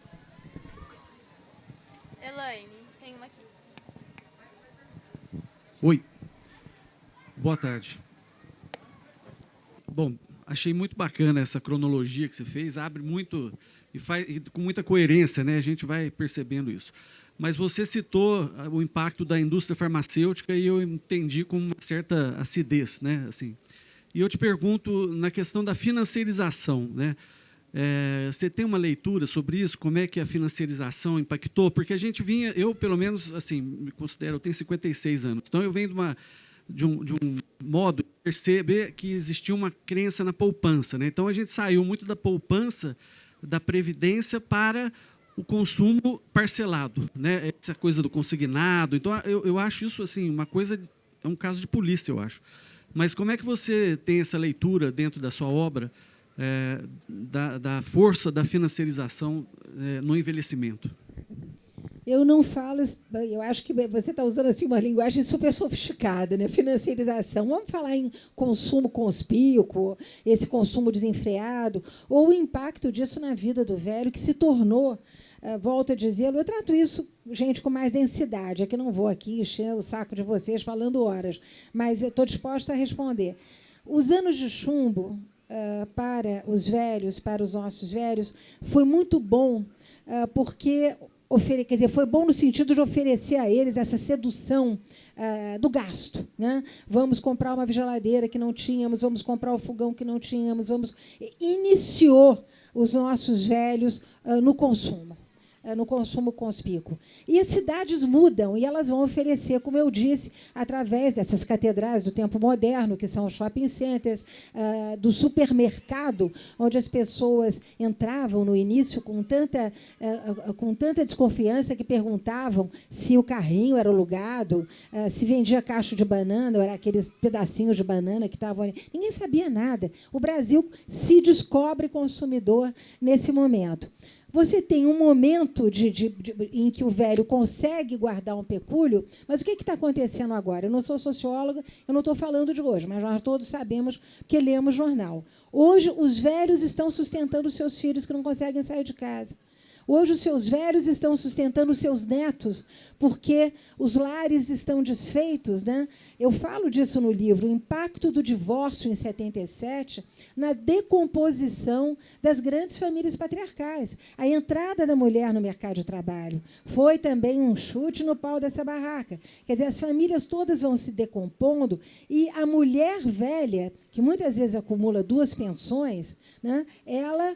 Elaine, tem uma aqui. Oi. Boa tarde. Bom, achei muito bacana essa cronologia que você fez, abre muito e faz com muita coerência, né? A gente vai percebendo isso. Mas você citou o impacto da indústria farmacêutica e eu entendi com uma certa acidez, né? Assim, e eu te pergunto, na questão da financiarização, né? Você tem uma leitura sobre isso? Como é que a financiarização impactou? Porque a gente vinha, eu pelo menos, assim, me considero, eu tenho 56 anos, então eu venho de um modo de perceber que existia uma crença na poupança, né? Então a gente saiu muito da poupança, da previdência, para o consumo parcelado, né? Essa coisa do consignado. Então eu acho isso, assim, uma coisa, é um caso de polícia, eu acho. Mas como é que você tem essa leitura dentro da sua obra da força da financiarização no envelhecimento? Eu não falo, eu acho que você está usando assim, uma linguagem super sofisticada, né? Financiarização. Vamos falar em consumo conspícuo, esse consumo desenfreado, ou o impacto disso na vida do velho, que se tornou, volto a dizê-lo, eu trato isso, gente, com mais densidade. É que não vou aqui encher o saco de vocês falando horas, mas eu estou disposta a responder. Os anos de chumbo, para os velhos, para os nossos velhos, foi muito bom, porque quer dizer, foi bom no sentido de oferecer a eles essa sedução do gasto, né? Vamos comprar uma geladeira que não tínhamos, vamos comprar o fogão que não tínhamos, iniciou os nossos velhos no consumo conspícuo. E as cidades mudam, e elas vão oferecer, como eu disse, através dessas catedrais do tempo moderno, que são os shopping centers, do supermercado, onde as pessoas entravam no início com tanta desconfiança que perguntavam se o carrinho era alugado, se vendia cacho de banana, ou era aqueles pedacinhos de banana que estavam ali. Ninguém sabia nada. O Brasil se descobre consumidor nesse momento. Você tem um momento em que o velho consegue guardar um pecúlio, mas o que está acontecendo agora? Eu não sou socióloga, eu não estou falando de hoje, mas nós todos sabemos que lemos jornal. Hoje, os velhos estão sustentando os seus filhos que não conseguem sair de casa. Hoje, os seus velhos estão sustentando os seus netos, porque os lares estão desfeitos, né? Eu falo disso no livro, o impacto do divórcio em 77 na decomposição das grandes famílias patriarcais. A entrada da mulher no mercado de trabalho foi também um chute no pau dessa barraca. Quer dizer, as famílias todas vão se decompondo e a mulher velha, que muitas vezes acumula 2 pensões, né, ela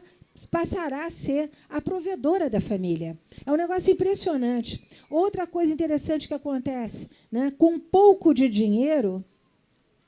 passará a ser a provedora da família. É um negócio impressionante. Outra coisa interessante que acontece, né? Com pouco de dinheiro,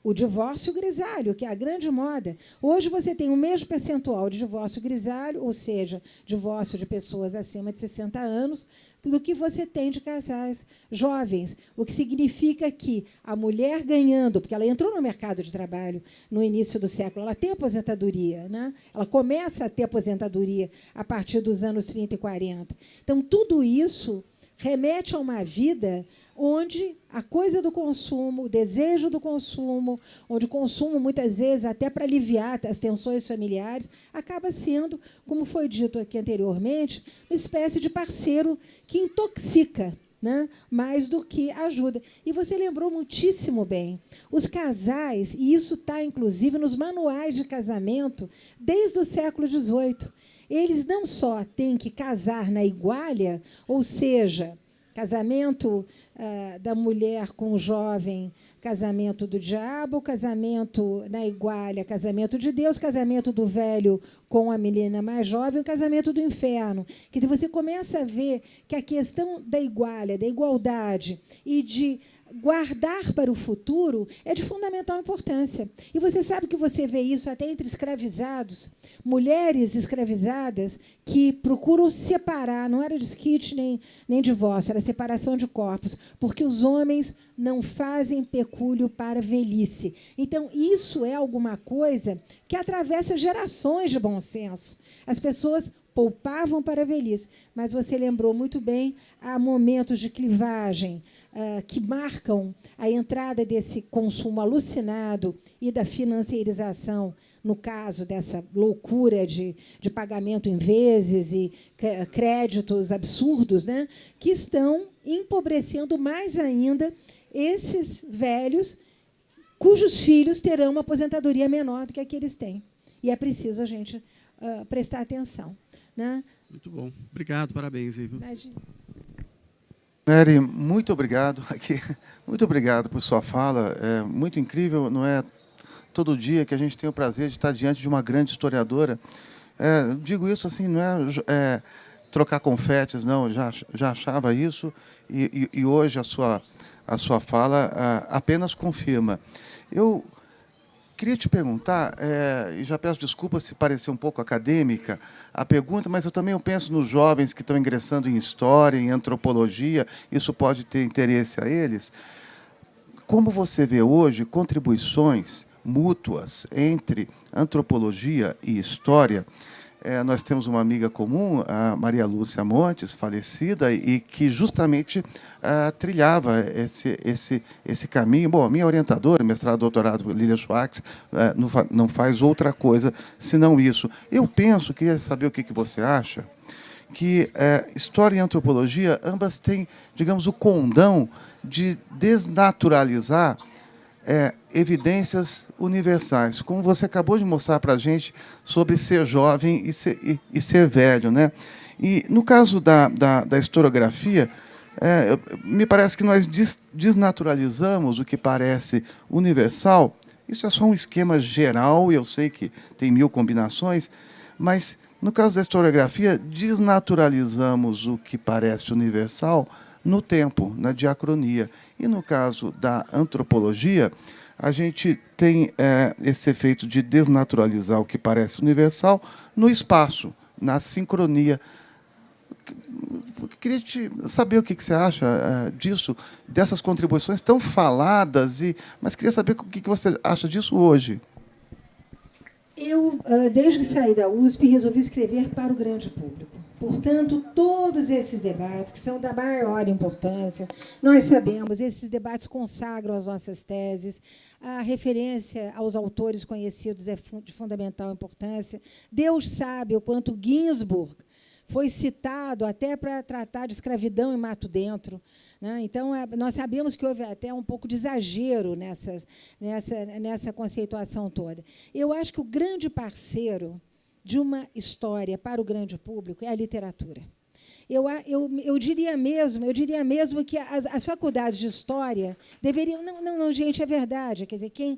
o divórcio grisalho, que é a grande moda. Hoje você tem o mesmo percentual de divórcio grisalho, ou seja, divórcio de pessoas acima de 60 anos, do que você tem de casais jovens, o que significa que a mulher ganhando, porque ela entrou no mercado de trabalho no início do século, ela tem aposentadoria, né? Ela começa a ter aposentadoria a partir dos anos 30 e 40. Então, tudo isso remete a uma vida onde a coisa do consumo, o desejo do consumo, onde o consumo, muitas vezes, até para aliviar as tensões familiares, acaba sendo, como foi dito aqui anteriormente, uma espécie de parceiro que intoxica, né, mais do que ajuda. E você lembrou muitíssimo bem. Os casais, e isso está, inclusive, nos manuais de casamento desde o século XVIII, eles não só têm que casar na igualha, ou seja, casamento da mulher com o jovem, casamento do diabo, casamento na igualha, casamento de Deus, casamento do velho com a menina mais jovem, casamento do inferno. Quer dizer, você começa a ver que a questão da igualha, da igualdade e de guardar para o futuro é de fundamental importância. E você sabe que você vê isso até entre escravizados, mulheres escravizadas que procuram separar, não era desquite nem divórcio, era separação de corpos, porque os homens não fazem pecúlio para a velhice. Então, isso é alguma coisa que atravessa gerações de bom senso. As pessoas poupavam para a velhice, mas você lembrou muito bem, há momentos de clivagem que marcam a entrada desse consumo alucinado e da financiarização, no caso dessa loucura de pagamento em vezes e créditos absurdos, né, que estão empobrecendo mais ainda esses velhos cujos filhos terão uma aposentadoria menor do que a que eles têm. E é preciso a gente prestar atenção, né? Muito bom. Obrigado, parabéns. Imagina. Mary, muito obrigado. Muito obrigado por sua fala. É muito incrível, não é todo dia que a gente tem o prazer de estar diante de uma grande historiadora. Digo isso assim, não é trocar confetes, não. Já achava isso e hoje a sua fala apenas confirma. Eu queria te perguntar, e já peço desculpas se parecer um pouco acadêmica a pergunta, mas eu também penso nos jovens que estão ingressando em história, em antropologia, isso pode ter interesse a eles. Como você vê hoje contribuições mútuas entre antropologia e história nós temos uma amiga comum, a Maria Lúcia Montes, falecida, e que justamente trilhava esse caminho. Bom, a minha orientadora, mestrado, doutorado, Lilia Schwartz, não faz outra coisa senão isso. Eu penso, queria saber o que você acha, que história e antropologia, ambas têm, digamos, o condão de desnaturalizar evidências universais, como você acabou de mostrar para a gente sobre ser jovem e ser velho, né? E, no caso da historiografia, me parece que nós desnaturalizamos o que parece universal. Isso é só um esquema geral, eu sei que tem 1000 combinações, mas, no caso da historiografia, desnaturalizamos o que parece universal no tempo, na diacronia. E, no caso da antropologia, a gente tem esse efeito de desnaturalizar o que parece universal no espaço, na sincronia. Eu queria saber o que você acha disso, dessas contribuições tão faladas, mas queria saber o que você acha disso hoje. Eu, desde que saí da USP, resolvi escrever para o grande público. Portanto, todos esses debates, que são da maior importância, nós sabemos, esses debates consagram as nossas teses, a referência aos autores conhecidos é de fundamental importância. Deus sabe o quanto Ginsburg foi citado até para tratar de escravidão em Mato Dentro, né? Então, nós sabemos que houve até um pouco de exagero nessa conceituação toda. Eu acho que o grande parceiro de uma história para o grande público é a literatura. Eu diria mesmo que as faculdades de história deveriam... Não, gente, é verdade. Quer dizer, quem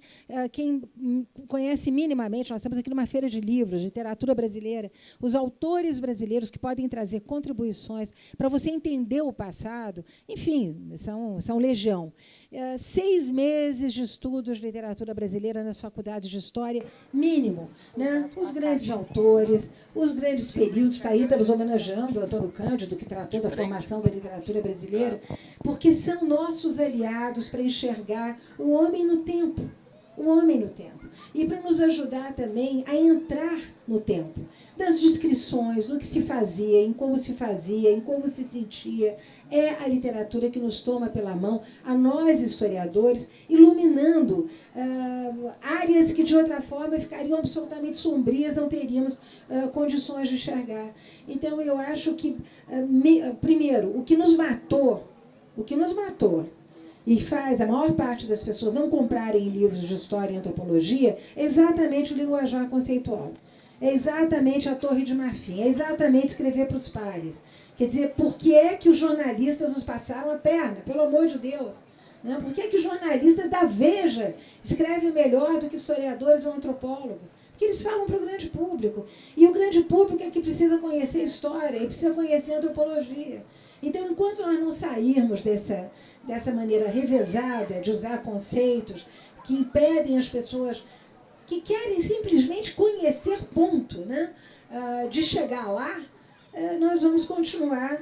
conhece minimamente, nós estamos aqui numa feira de livros, literatura brasileira, os autores brasileiros que podem trazer contribuições para você entender o passado, enfim, são legião. 6 meses de estudos de literatura brasileira nas faculdades de história, mínimo, né? Os grandes autores, os grandes períodos, está aí, estamos homenageando o Antônio Cândido, que tratou da formação da literatura brasileira, porque são nossos aliados para enxergar o homem no tempo, e para nos ajudar também a entrar no tempo, das descrições, no que se fazia, em como se sentia. É a literatura que nos toma pela mão, a nós, historiadores, iluminando áreas que, de outra forma, ficariam absolutamente sombrias, não teríamos condições de enxergar. Então, eu acho que, primeiro, o que nos matou, e faz a maior parte das pessoas não comprarem livros de história e antropologia, é exatamente o linguajar conceitual. É exatamente a Torre de Marfim, é exatamente escrever para os pares. Quer dizer, por que é que os jornalistas nos passaram a perna? Pelo amor de Deus. Não, por que é que os jornalistas da Veja escrevem melhor do que historiadores ou antropólogos? Porque eles falam para o grande público. E o grande público é que precisa conhecer história, e precisa conhecer antropologia. Então, enquanto nós não sairmos dessa maneira revezada de usar conceitos que impedem as pessoas que querem simplesmente conhecer ponto, né, de chegar lá, nós vamos continuar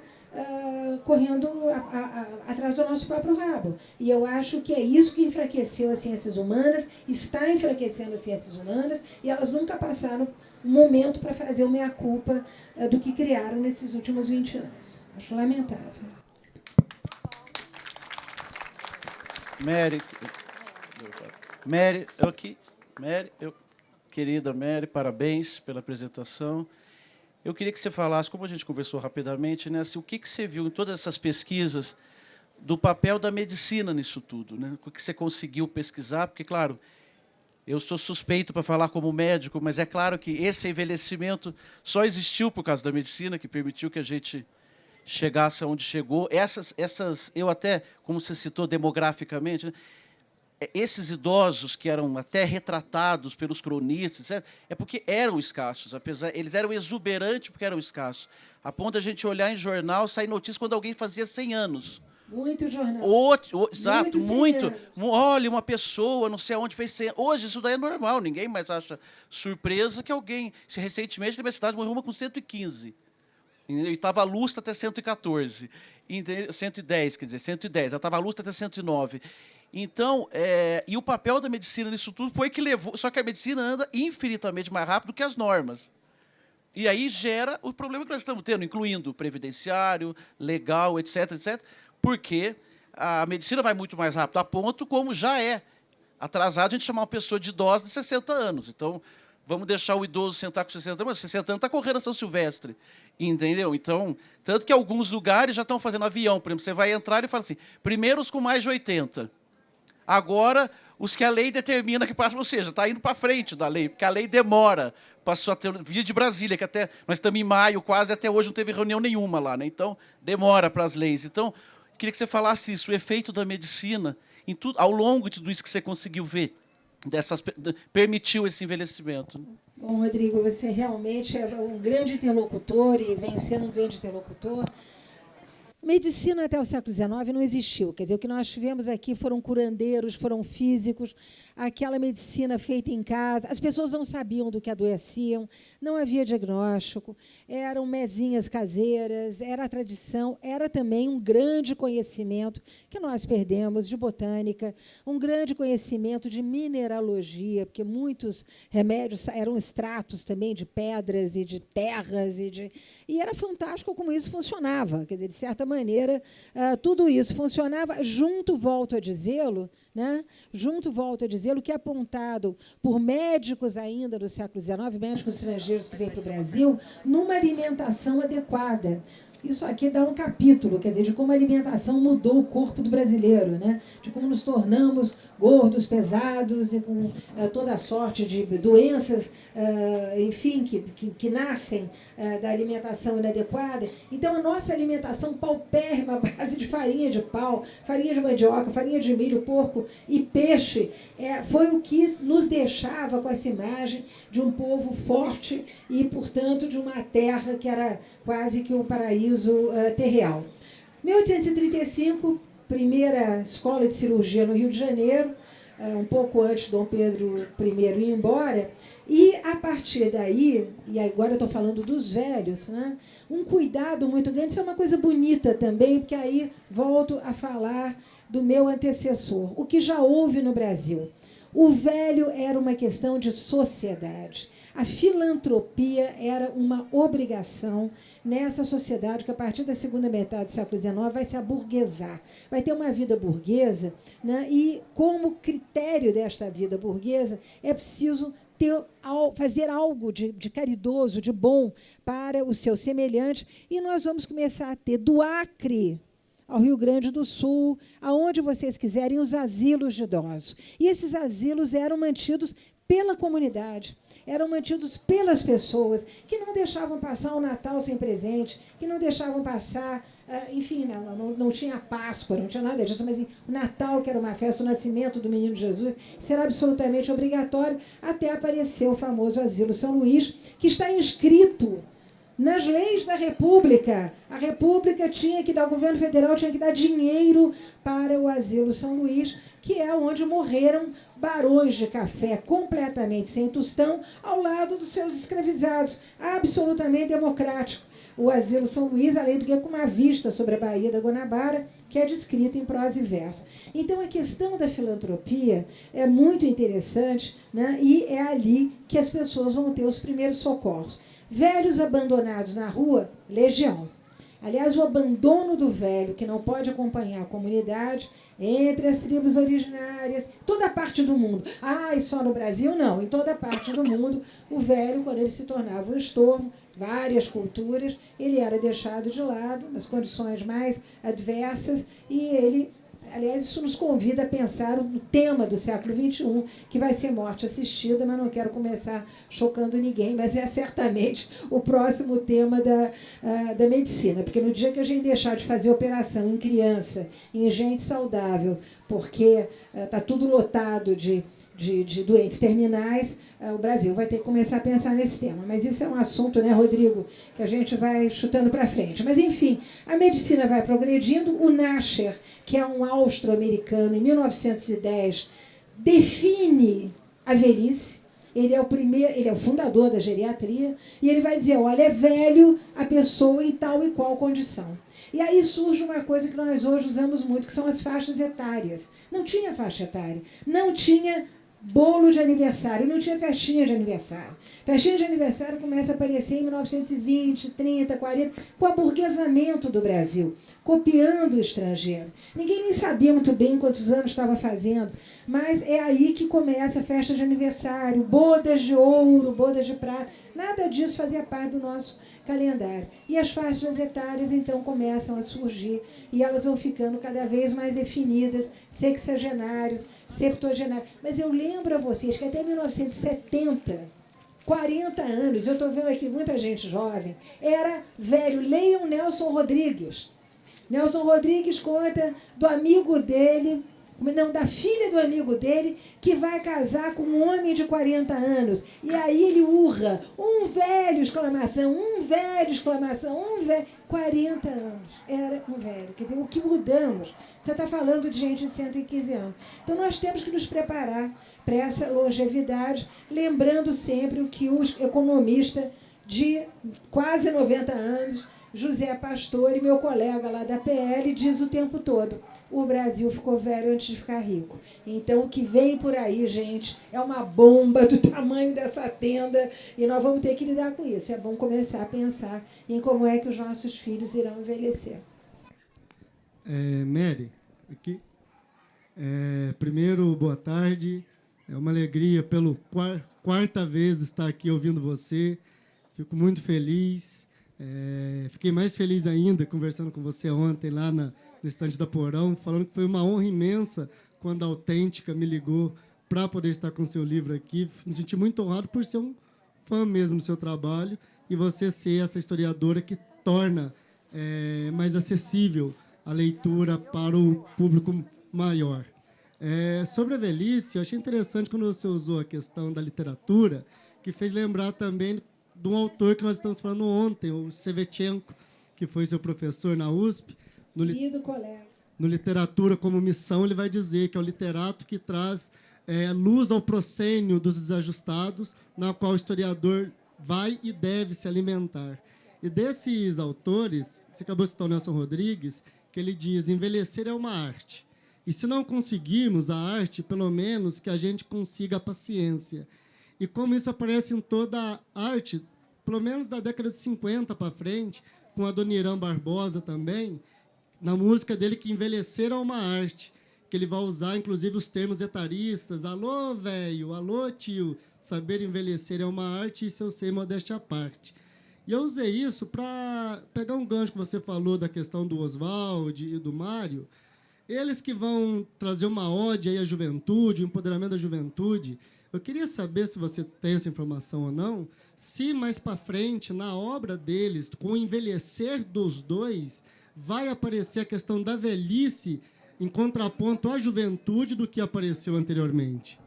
correndo atrás do nosso próprio rabo. E eu acho que é isso que enfraqueceu as ciências humanas, está enfraquecendo as ciências humanas, e elas nunca passaram um momento para fazer o meia-culpa do que criaram nesses últimos 20 anos. Acho lamentável. Querida Mary, parabéns pela apresentação. Eu queria que você falasse, como a gente conversou rapidamente, né, o que você viu em todas essas pesquisas do papel da medicina nisso tudo, né? O que você conseguiu pesquisar, porque, claro, eu sou suspeito para falar como médico, mas é claro que esse envelhecimento só existiu por causa da medicina, que permitiu que a gente chegasse aonde chegou. Eu até, como você citou demograficamente, né, esses idosos que eram até retratados pelos cronistas, etc., é porque eram escassos, eles eram exuberantes porque eram escassos, a ponto de a gente olhar em jornal, sair notícia quando alguém fazia 100 anos. Muito jornal. Exato, muito. Olha, uma pessoa, não sei aonde, fez 100 anos. Hoje isso daí é normal, ninguém mais acha surpresa que alguém... Recentemente, na minha cidade, morreu uma com 115. E estava a luz até 114. 110, quer dizer, 110. Ela estava a luz até 109. Então, e o papel da medicina nisso tudo foi que levou... Só que a medicina anda infinitamente mais rápido que as normas. E aí gera o problema que nós estamos tendo, incluindo previdenciário, legal, etc., etc., porque a medicina vai muito mais rápido, a ponto como já é atrasado a gente chamar uma pessoa de idosa de 60 anos. Então, vamos deixar o idoso sentar com 60 anos, mas 60 anos está correndo a São Silvestre, entendeu? Então, tanto que alguns lugares já estão fazendo avião, por exemplo, você vai entrar e fala assim, primeiro os com mais de 80, agora os que a lei determina que passam, ou seja, está indo para frente da lei, porque a lei demora, passou a ter via de Brasília, que até nós estamos em maio, quase até hoje não teve reunião nenhuma lá, né? Então, demora para as leis. Então, queria que você falasse isso, o efeito da medicina, em tudo, ao longo de tudo isso que você conseguiu ver, permitiu esse envelhecimento. Bom, Rodrigo, você realmente é um grande interlocutor e vem sendo um grande interlocutor. Medicina até o século XIX não existiu. Quer dizer, o que nós tivemos aqui foram curandeiros, foram físicos, aquela medicina feita em casa. As pessoas não sabiam do que adoeciam, não havia diagnóstico, eram mesinhas caseiras, era a tradição, era também um grande conhecimento que nós perdemos de botânica, um grande conhecimento de mineralogia, porque muitos remédios eram extratos também de pedras e de terras, e era fantástico como isso funcionava. Quer dizer, de certa maneira, tudo isso funcionava junto, volto a dizê-lo, né? Junto, volto a dizê-lo, que é apontado por médicos ainda do século XIX, médicos estrangeiros que vêm para o Brasil, numa alimentação adequada. Isso aqui dá um capítulo, quer dizer, de como a alimentação mudou o corpo do brasileiro, né? De como nos tornamos gordos, pesados e com toda a sorte de doenças, enfim, que nascem da alimentação inadequada. Então, a nossa alimentação paupérrima, à base de farinha de pau, farinha de mandioca, farinha de milho, porco e peixe, foi o que nos deixava com essa imagem de um povo forte e, portanto, de uma terra que era quase que um paraíso terreal. 1835, primeira escola de cirurgia no Rio de Janeiro, um pouco antes de Dom Pedro I ir embora, e, a partir daí, e agora eu estou falando dos velhos, né, um cuidado muito grande. Isso é uma coisa bonita também, porque aí volto a falar do meu antecessor, o que já houve no Brasil. O velho era uma questão de sociedade. A filantropia era uma obrigação nessa sociedade que, a partir da segunda metade do século XIX, vai se aburguesar, vai ter uma vida burguesa, né? E, como critério desta vida burguesa, é preciso fazer algo de caridoso, de bom para o seu semelhante, e nós vamos começar a ter, do Acre ao Rio Grande do Sul, aonde vocês quiserem, os asilos de idosos. E esses asilos eram mantidos pela comunidade, eram mantidos pelas pessoas, que não deixavam passar o Natal sem presente, que não deixavam passar, enfim, não tinha Páscoa, não tinha nada disso, mas o Natal, que era uma festa, o nascimento do menino Jesus, isso era absolutamente obrigatório, até aparecer o famoso Asilo São Luís, que está inscrito nas leis da República. A República tinha que dar, o governo federal tinha que dar dinheiro para o Asilo São Luís, que é onde morreram barões de café completamente sem tostão, ao lado dos seus escravizados, absolutamente democrático. O Asilo São Luís, além do que com uma vista sobre a Baía da Guanabara, que é descrita em prosa e verso. Então, a questão da filantropia é muito interessante, né? E é ali que as pessoas vão ter os primeiros socorros. Velhos abandonados na rua, legião. Aliás, o abandono do velho, que não pode acompanhar a comunidade, entre as tribos originárias, toda a parte do mundo. E só no Brasil? Não. Em toda a parte do mundo, o velho, quando ele se tornava um estorvo, várias culturas, ele era deixado de lado, nas condições mais adversas, e ele... Aliás, isso nos convida a pensar no tema do século XXI, que vai ser morte assistida, mas não quero começar chocando ninguém, mas é certamente o próximo tema da medicina, porque no dia que a gente deixar de fazer operação em criança, em gente saudável, porque está tudo lotado de doentes terminais, o Brasil vai ter que começar a pensar nesse tema. Mas isso é um assunto, né, Rodrigo, que a gente vai chutando para frente. Mas, enfim, a medicina vai progredindo. O Nasher, que é um austro-americano, em 1910, define a velhice. Ele é o fundador da geriatria, e ele vai dizer, olha, é velho a pessoa em tal e qual condição. E aí surge uma coisa que nós hoje usamos muito, que são as faixas etárias. Não tinha faixa etária, não tinha bolo de aniversário, não tinha festinha de aniversário. Festinha de aniversário começa a aparecer em 1920, 30, 40, com o aburguesamento do Brasil, copiando o estrangeiro. Ninguém nem sabia muito bem quantos anos estava fazendo, mas é aí que começa a festa de aniversário, bodas de ouro, bodas de prata, nada disso fazia parte do nosso calendário. E as faixas etárias, então, começam a surgir e elas vão ficando cada vez mais definidas, sexagenários, septuagenários. Mas eu lembro a vocês que até 1970, 40 anos, eu estou vendo aqui muita gente jovem, era velho. Leiam Nelson Rodrigues. Nelson Rodrigues conta do amigo dele, não, da filha do amigo dele, que vai casar com um homem de 40 anos. E aí ele urra, um velho, exclamação, um velho, exclamação, um velho. 40 anos, era um velho. Quer dizer, o que mudamos? Você está falando de gente de 115 anos. Então, nós temos que nos preparar para essa longevidade, lembrando sempre o que o economista de quase 90 anos, José Pastore, meu colega lá da PL, diz o tempo todo: o Brasil ficou velho antes de ficar rico. Então, o que vem por aí, gente, é uma bomba do tamanho dessa tenda e nós vamos ter que lidar com isso. É bom começar a pensar em como é que os nossos filhos irão envelhecer. Mary, aqui. Primeiro, boa tarde. É uma alegria pela quarta vez estar aqui ouvindo você. Fico muito feliz. Fiquei mais feliz ainda conversando com você ontem lá no estande da Porão, falando que foi uma honra imensa quando a Autêntica me ligou para poder estar com o seu livro aqui. Me senti muito honrado por ser um fã mesmo do seu trabalho e você ser essa historiadora que torna mais acessível a leitura para o público maior. Sobre a velhice, eu achei interessante quando você usou a questão da literatura, que fez lembrar também de um autor que nós estamos falando ontem, o Shevchenko, que foi seu professor na USP. No Literatura como Missão, ele vai dizer que é o literato que traz luz ao proscênio dos desajustados, na qual o historiador vai e deve se alimentar. E desses autores, você acabou de citar o Nelson Rodrigues, que ele diz: envelhecer é uma arte. E se não conseguirmos a arte, pelo menos que a gente consiga a paciência. E como isso aparece em toda a arte, pelo menos da década de 50 para frente, com a Dona Irã Barbosa também, na música dele, que envelhecer é uma arte, que ele vai usar, inclusive, os termos etaristas: alô, velho, alô, tio, saber envelhecer é uma arte, isso eu sei, modéstia à parte. E eu usei isso para pegar um gancho que você falou da questão do Oswald e do Mário. Eles que vão trazer uma ode aí à juventude, o empoderamento da juventude. Eu queria saber, se você tem essa informação ou não, se mais para frente, na obra deles, com o envelhecer dos dois, vai aparecer a questão da velhice em contraponto à juventude do que apareceu anteriormente.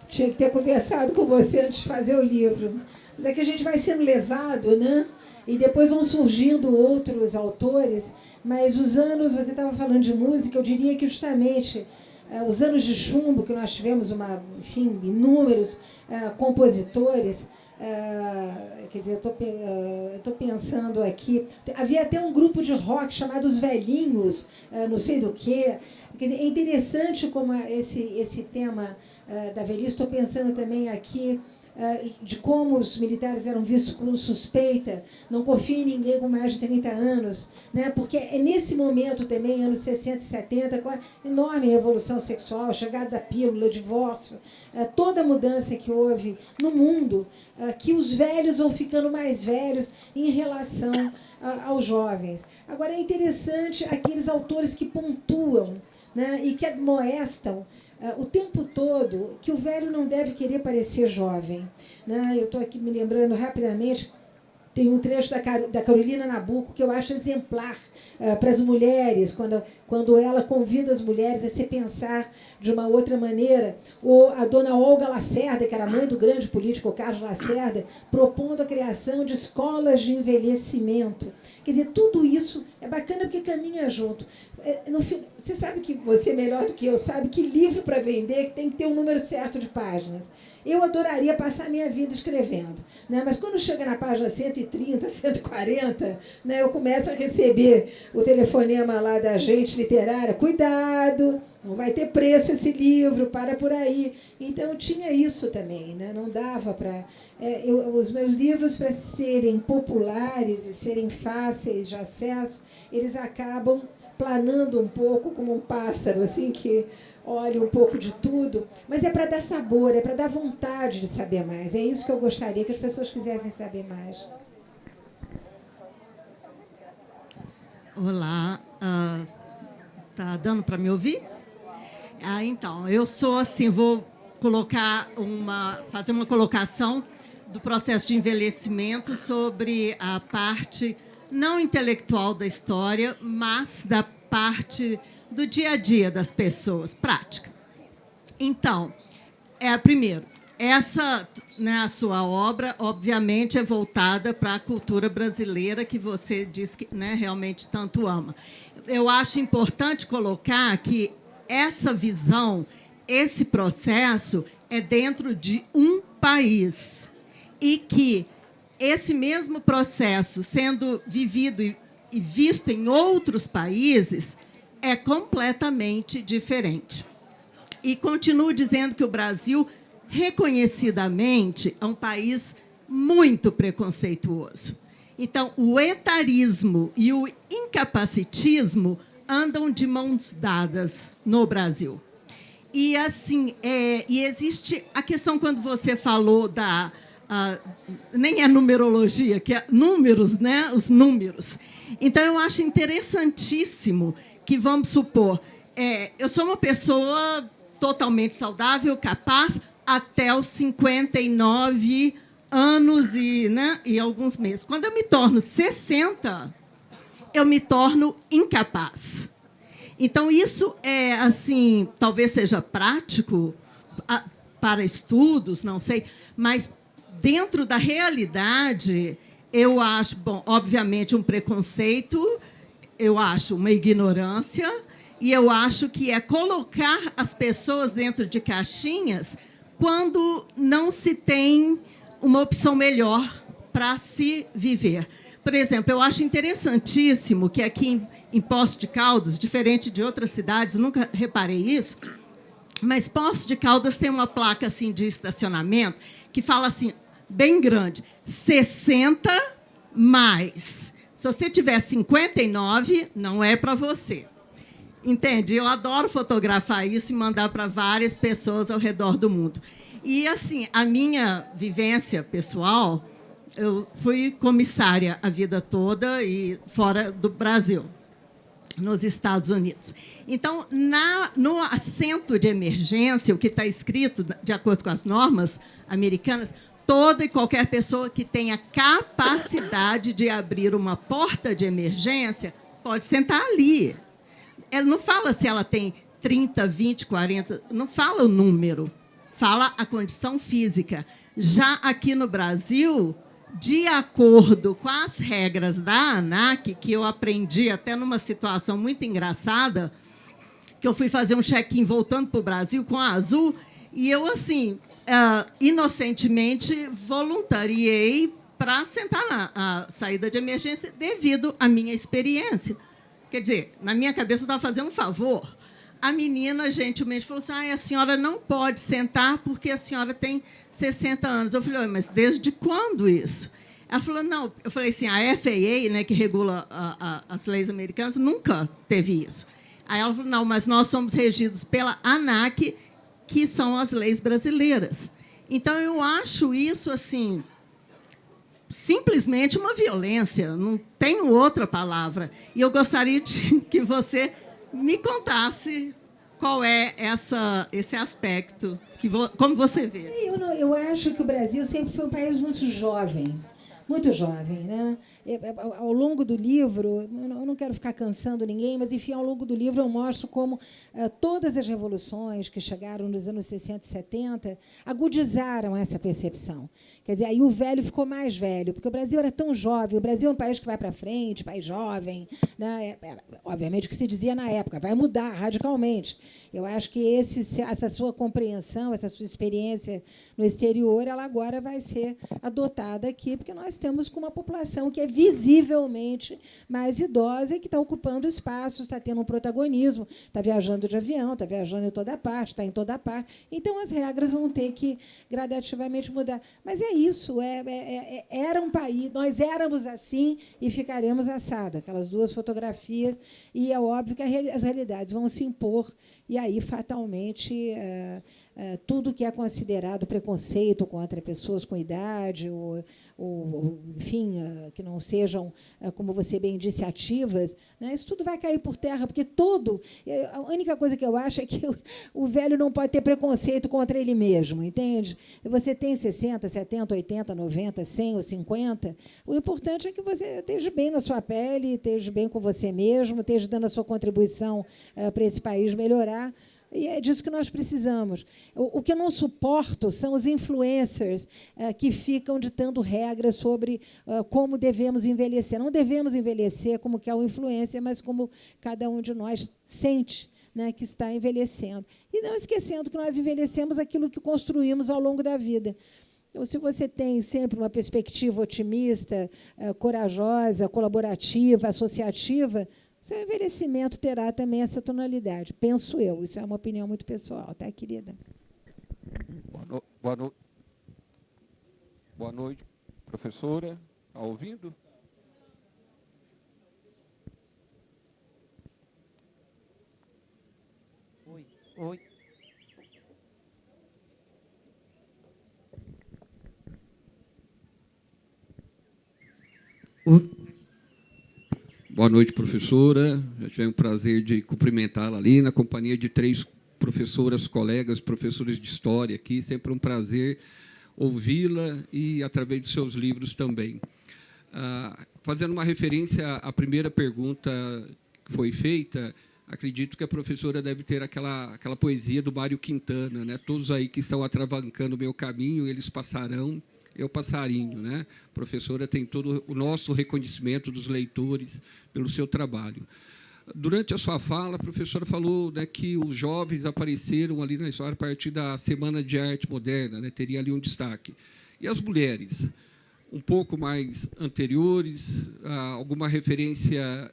Tinha que ter conversado com você antes de fazer o livro. Mas é que a gente vai sendo levado, né? E depois vão surgindo outros autores. Mas os anos, você estava falando de música, eu diria que justamente os anos de chumbo, que nós tivemos inúmeros compositores, quer dizer, eu estou pensando aqui, havia até um grupo de rock chamado Os Velhinhos, não sei do quê. Quer dizer, é interessante como esse tema da velhice. Estou pensando também aqui de como os militares eram vistos com suspeita, não confia em ninguém com mais de 30 anos, né? Porque é nesse momento também, anos 60 e 70, com a enorme revolução sexual, chegada da pílula, divórcio, toda a mudança que houve no mundo, que os velhos vão ficando mais velhos em relação aos jovens. Agora, é interessante aqueles autores que pontuam, né, e que admoestam o tempo todo que o velho não deve querer parecer jovem, né? Eu estou aqui me lembrando rapidamente, tem um trecho da Carolina Nabuco que eu acho exemplar para as mulheres, quando ela convida as mulheres a se pensar de uma outra maneira. Ou a dona Olga Lacerda, que era mãe do grande político Carlos Lacerda, propondo a criação de escolas de envelhecimento. Quer dizer, tudo isso é bacana porque caminha junto. Você sabe que você, melhor do que eu, sabe que livro para vender tem que ter um número certo de páginas. Eu adoraria passar a minha vida escrevendo, né? Mas quando chega na página 130, 140, né, eu começo a receber o telefonema lá da agente literária: cuidado, não vai ter preço esse livro, para por aí. Então, tinha isso também, né? Não dava para... os meus livros, para serem populares e serem fáceis de acesso, eles acabam planando um pouco como um pássaro, assim, que olha um pouco de tudo, mas é para dar sabor, é para dar vontade de saber mais. É isso que eu gostaria, que as pessoas quisessem saber mais. Olá, tá dando para me ouvir? Então, eu sou assim, vou fazer uma colocação do processo de envelhecimento sobre a parte não intelectual da história, mas da parte do dia a dia das pessoas, prática. Então, primeiro, essa, né, a sua obra, obviamente, é voltada para a cultura brasileira, que você diz que, né, realmente tanto ama. Eu acho importante colocar que essa visão, esse processo, é dentro de um país, e que esse mesmo processo, sendo vivido e visto em outros países, é completamente diferente. E continuo dizendo que o Brasil, reconhecidamente, é um país muito preconceituoso. Então, o etarismo e o incapacitismo andam de mãos dadas no Brasil. E, assim, e existe a questão, quando você falou da... nem é numerologia, que é números, né? Os números. Então, eu acho interessantíssimo que, vamos supor, eu sou uma pessoa totalmente saudável, capaz, até os 59 anos e alguns meses. Quando eu me torno 60, eu me torno incapaz. Então, isso assim, talvez seja prático para estudos, não sei, mas dentro da realidade, eu acho, bom, obviamente, um preconceito, eu acho uma ignorância, e eu acho que é colocar as pessoas dentro de caixinhas quando não se tem uma opção melhor para se viver. Por exemplo, eu acho interessantíssimo que aqui em Poços de Caldas, diferente de outras cidades, nunca reparei isso, mas Poços de Caldas tem uma placa assim, de estacionamento que fala assim, bem grande, 60 mais. Se você tiver 59, não é para você. Entende? Eu adoro fotografar isso e mandar para várias pessoas ao redor do mundo. E, assim, a minha vivência pessoal, eu fui comissária a vida toda e fora do Brasil, nos Estados Unidos. Então, no assento de emergência, o que está escrito, de acordo com as normas americanas, toda e qualquer pessoa que tenha capacidade de abrir uma porta de emergência pode sentar ali. Ela não fala se ela tem 30, 20, 40, não fala o número, fala a condição física. Já aqui no Brasil, de acordo com as regras da ANAC, que eu aprendi até numa situação muito engraçada, que eu fui fazer um check-in voltando para o Brasil com a Azul, e eu, assim, inocentemente, voluntariei para sentar na saída de emergência devido à minha experiência. Quer dizer, na minha cabeça, eu estava fazendo um favor. A menina, gentilmente, falou assim, a senhora não pode sentar porque a senhora tem 60 anos. Eu falei, mas desde quando isso? Ela falou, não. Eu falei assim, a FAA, né, que regula as leis americanas, nunca teve isso. Aí ela falou, não, mas nós somos regidos pela ANAC, que são as leis brasileiras. Então, eu acho isso, assim, simplesmente uma violência, não tenho outra palavra. E eu gostaria que você me contasse qual é esse aspecto, como você vê. Eu acho que o Brasil sempre foi um país muito jovem, né? ao longo do livro, eu não quero ficar cansando ninguém, mas, enfim, ao longo do livro eu mostro como todas as revoluções que chegaram nos anos 60 e 70 agudizaram essa percepção. Quer dizer, aí o velho ficou mais velho, porque o Brasil era tão jovem, o Brasil é um país que vai para frente, país jovem, né? Obviamente o que se dizia na época, vai mudar radicalmente. Eu acho que essa sua compreensão, essa sua experiência no exterior, ela agora vai ser adotada aqui, porque nós temos uma população que é visivelmente mais idosa e que está ocupando espaços, está tendo um protagonismo, está viajando de avião, está viajando em toda parte, está em toda parte. Então, as regras vão ter que gradativamente mudar. Mas é isso, era um país, nós éramos assim e ficaremos assado, aquelas duas fotografias, e é óbvio que as realidades vão se impor, e aí, fatalmente, tudo que é considerado preconceito contra pessoas com idade, ou enfim, que não sejam, como você bem disse, ativas, né, isso tudo vai cair por terra, porque a única coisa que eu acho é que o velho não pode ter preconceito contra ele mesmo, entende? Você tem 60, 70, 80, 90, 100 ou 50, o importante é que você esteja bem na sua pele, esteja bem com você mesmo, esteja dando a sua contribuição para esse país melhorar. E é disso que nós precisamos. O que eu não suporto são os influencers que ficam ditando regras sobre como devemos envelhecer. Não devemos envelhecer como que é o influencer, mas como cada um de nós sente, né, que está envelhecendo. E não esquecendo que nós envelhecemos aquilo que construímos ao longo da vida. Então, se você tem sempre uma perspectiva otimista, corajosa, colaborativa, associativa, seu envelhecimento terá também essa tonalidade, penso eu. Isso é uma opinião muito pessoal, tá, querida? Boa noite, professora. Está ouvindo? Oi. Boa noite, professora. Já tivemos o prazer de cumprimentá-la ali, na companhia de 3 professoras, colegas, professores de história aqui. Sempre um prazer ouvi-la e através dos seus livros também. Fazendo uma referência à primeira pergunta que foi feita, acredito que a professora deve ter aquela poesia do Mário Quintana, né? Todos aí que estão atravancando o meu caminho, eles passarão, eu passarinho, né? A professora tem todo o nosso reconhecimento dos leitores pelo seu trabalho. Durante a sua fala, a professora falou, né, que os jovens apareceram ali na história a partir da Semana de Arte Moderna, né? Teria ali um destaque. E as mulheres, um pouco mais anteriores, alguma referência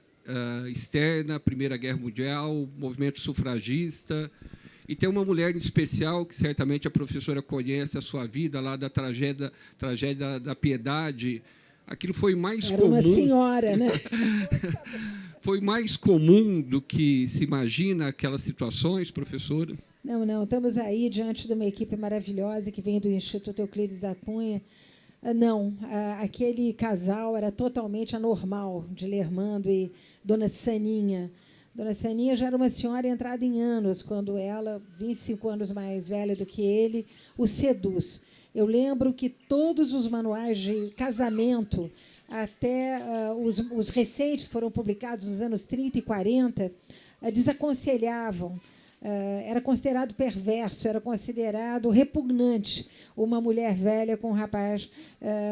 externa, Primeira Guerra Mundial, movimento sufragista. E tem uma mulher em especial, que certamente a professora conhece a sua vida, lá da tragédia da Piedade. Aquilo foi mais comum. Era uma senhora, né? Foi mais comum do que se imagina aquelas situações, professora? Não. Estamos aí diante de uma equipe maravilhosa que vem do Instituto Euclides da Cunha. Não, aquele casal era totalmente anormal, de Lermando e Dona Saninha. Dona Saninha já era uma senhora entrada em anos, quando ela, 25 anos mais velha do que ele, o seduz. Eu lembro que todos os manuais de casamento, até os recentes que foram publicados nos anos 30 e 40, desaconselhavam. Era considerado perverso, era considerado repugnante uma mulher velha com um rapaz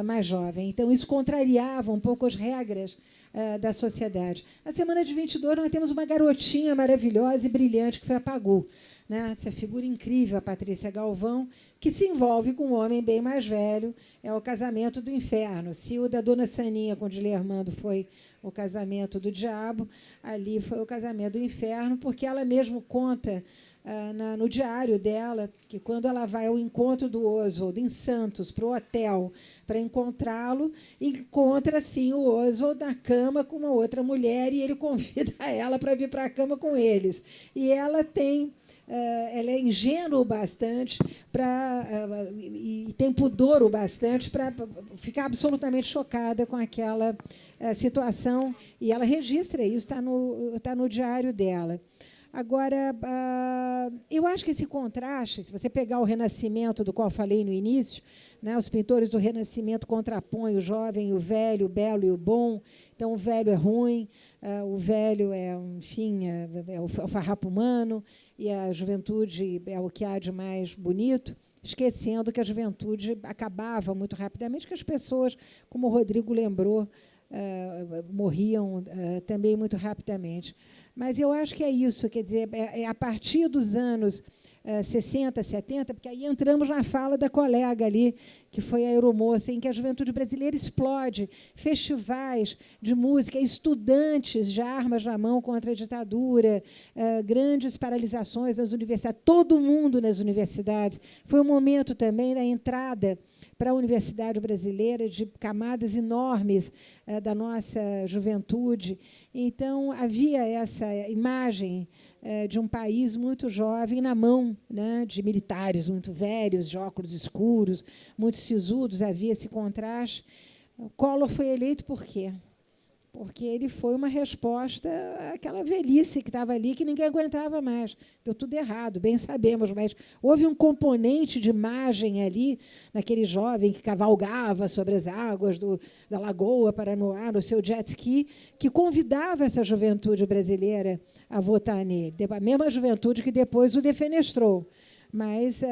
mais jovem. Então, isso contrariava um pouco as regras da sociedade. Na semana de 22, nós temos uma garotinha maravilhosa e brilhante, que foi a Pagu, né? Essa figura incrível, a Patrícia Galvão, que se envolve com um homem bem mais velho, é o casamento do inferno. Se o da Dona Saninha com o de Lermando foi o casamento do diabo, ali foi o casamento do inferno, porque ela mesmo conta no diário dela que, quando ela vai ao encontro do Oswald em Santos, para o hotel, para encontrá-lo, encontra, sim, o Oswald na cama com uma outra mulher, e ele convida ela para vir para a cama com eles. E ela ela é ingênua o bastante e tem pudor o bastante para ficar absolutamente chocada com aquela situação, e ela registra isso, está no diário dela. Agora, eu acho que esse contraste, se você pegar o Renascimento, do qual falei no início, né, os pintores do Renascimento contrapõem o jovem, o velho, o belo e o bom. Então, o velho é ruim, o velho é, enfim, é o farrapo humano, e a juventude é o que há de mais bonito, esquecendo que a juventude acabava muito rapidamente, que as pessoas, como o Rodrigo lembrou, morriam também muito rapidamente. Mas eu acho que é isso, quer dizer, é a partir dos anos 60, 70, porque aí entramos na fala da colega ali, que foi a aeromoça, em que a juventude brasileira explode, festivais de música, estudantes de armas na mão contra a ditadura, grandes paralisações nas universidades, todo mundo nas universidades. Foi um momento também da entrada para a universidade brasileira de camadas enormes da nossa juventude. Então, havia essa imagem de um país muito jovem na mão, né, de militares muito velhos, de óculos escuros, muito sisudos, havia esse contraste. O Collor foi eleito por quê? Porque ele foi uma resposta àquela velhice que estava ali, que ninguém aguentava mais. Deu tudo errado, bem sabemos, mas houve um componente de imagem ali, naquele jovem que cavalgava sobre as águas da Lagoa Paranoá, no seu jet ski, que convidava essa juventude brasileira a votar nele. A mesma juventude que depois o defenestrou. Mas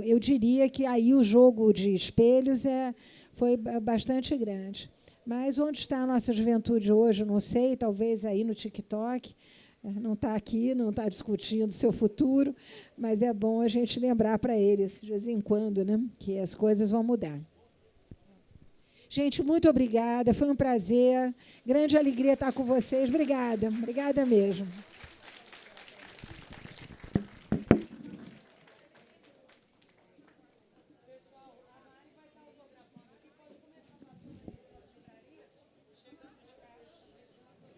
eu diria que aí o jogo de espelhos foi bastante grande. Mas onde está a nossa juventude hoje, não sei, talvez aí no TikTok, não está aqui, não está discutindo o seu futuro, mas é bom a gente lembrar para eles, de vez em quando, né, que as coisas vão mudar. Gente, muito obrigada, foi um prazer, grande alegria estar com vocês, obrigada mesmo.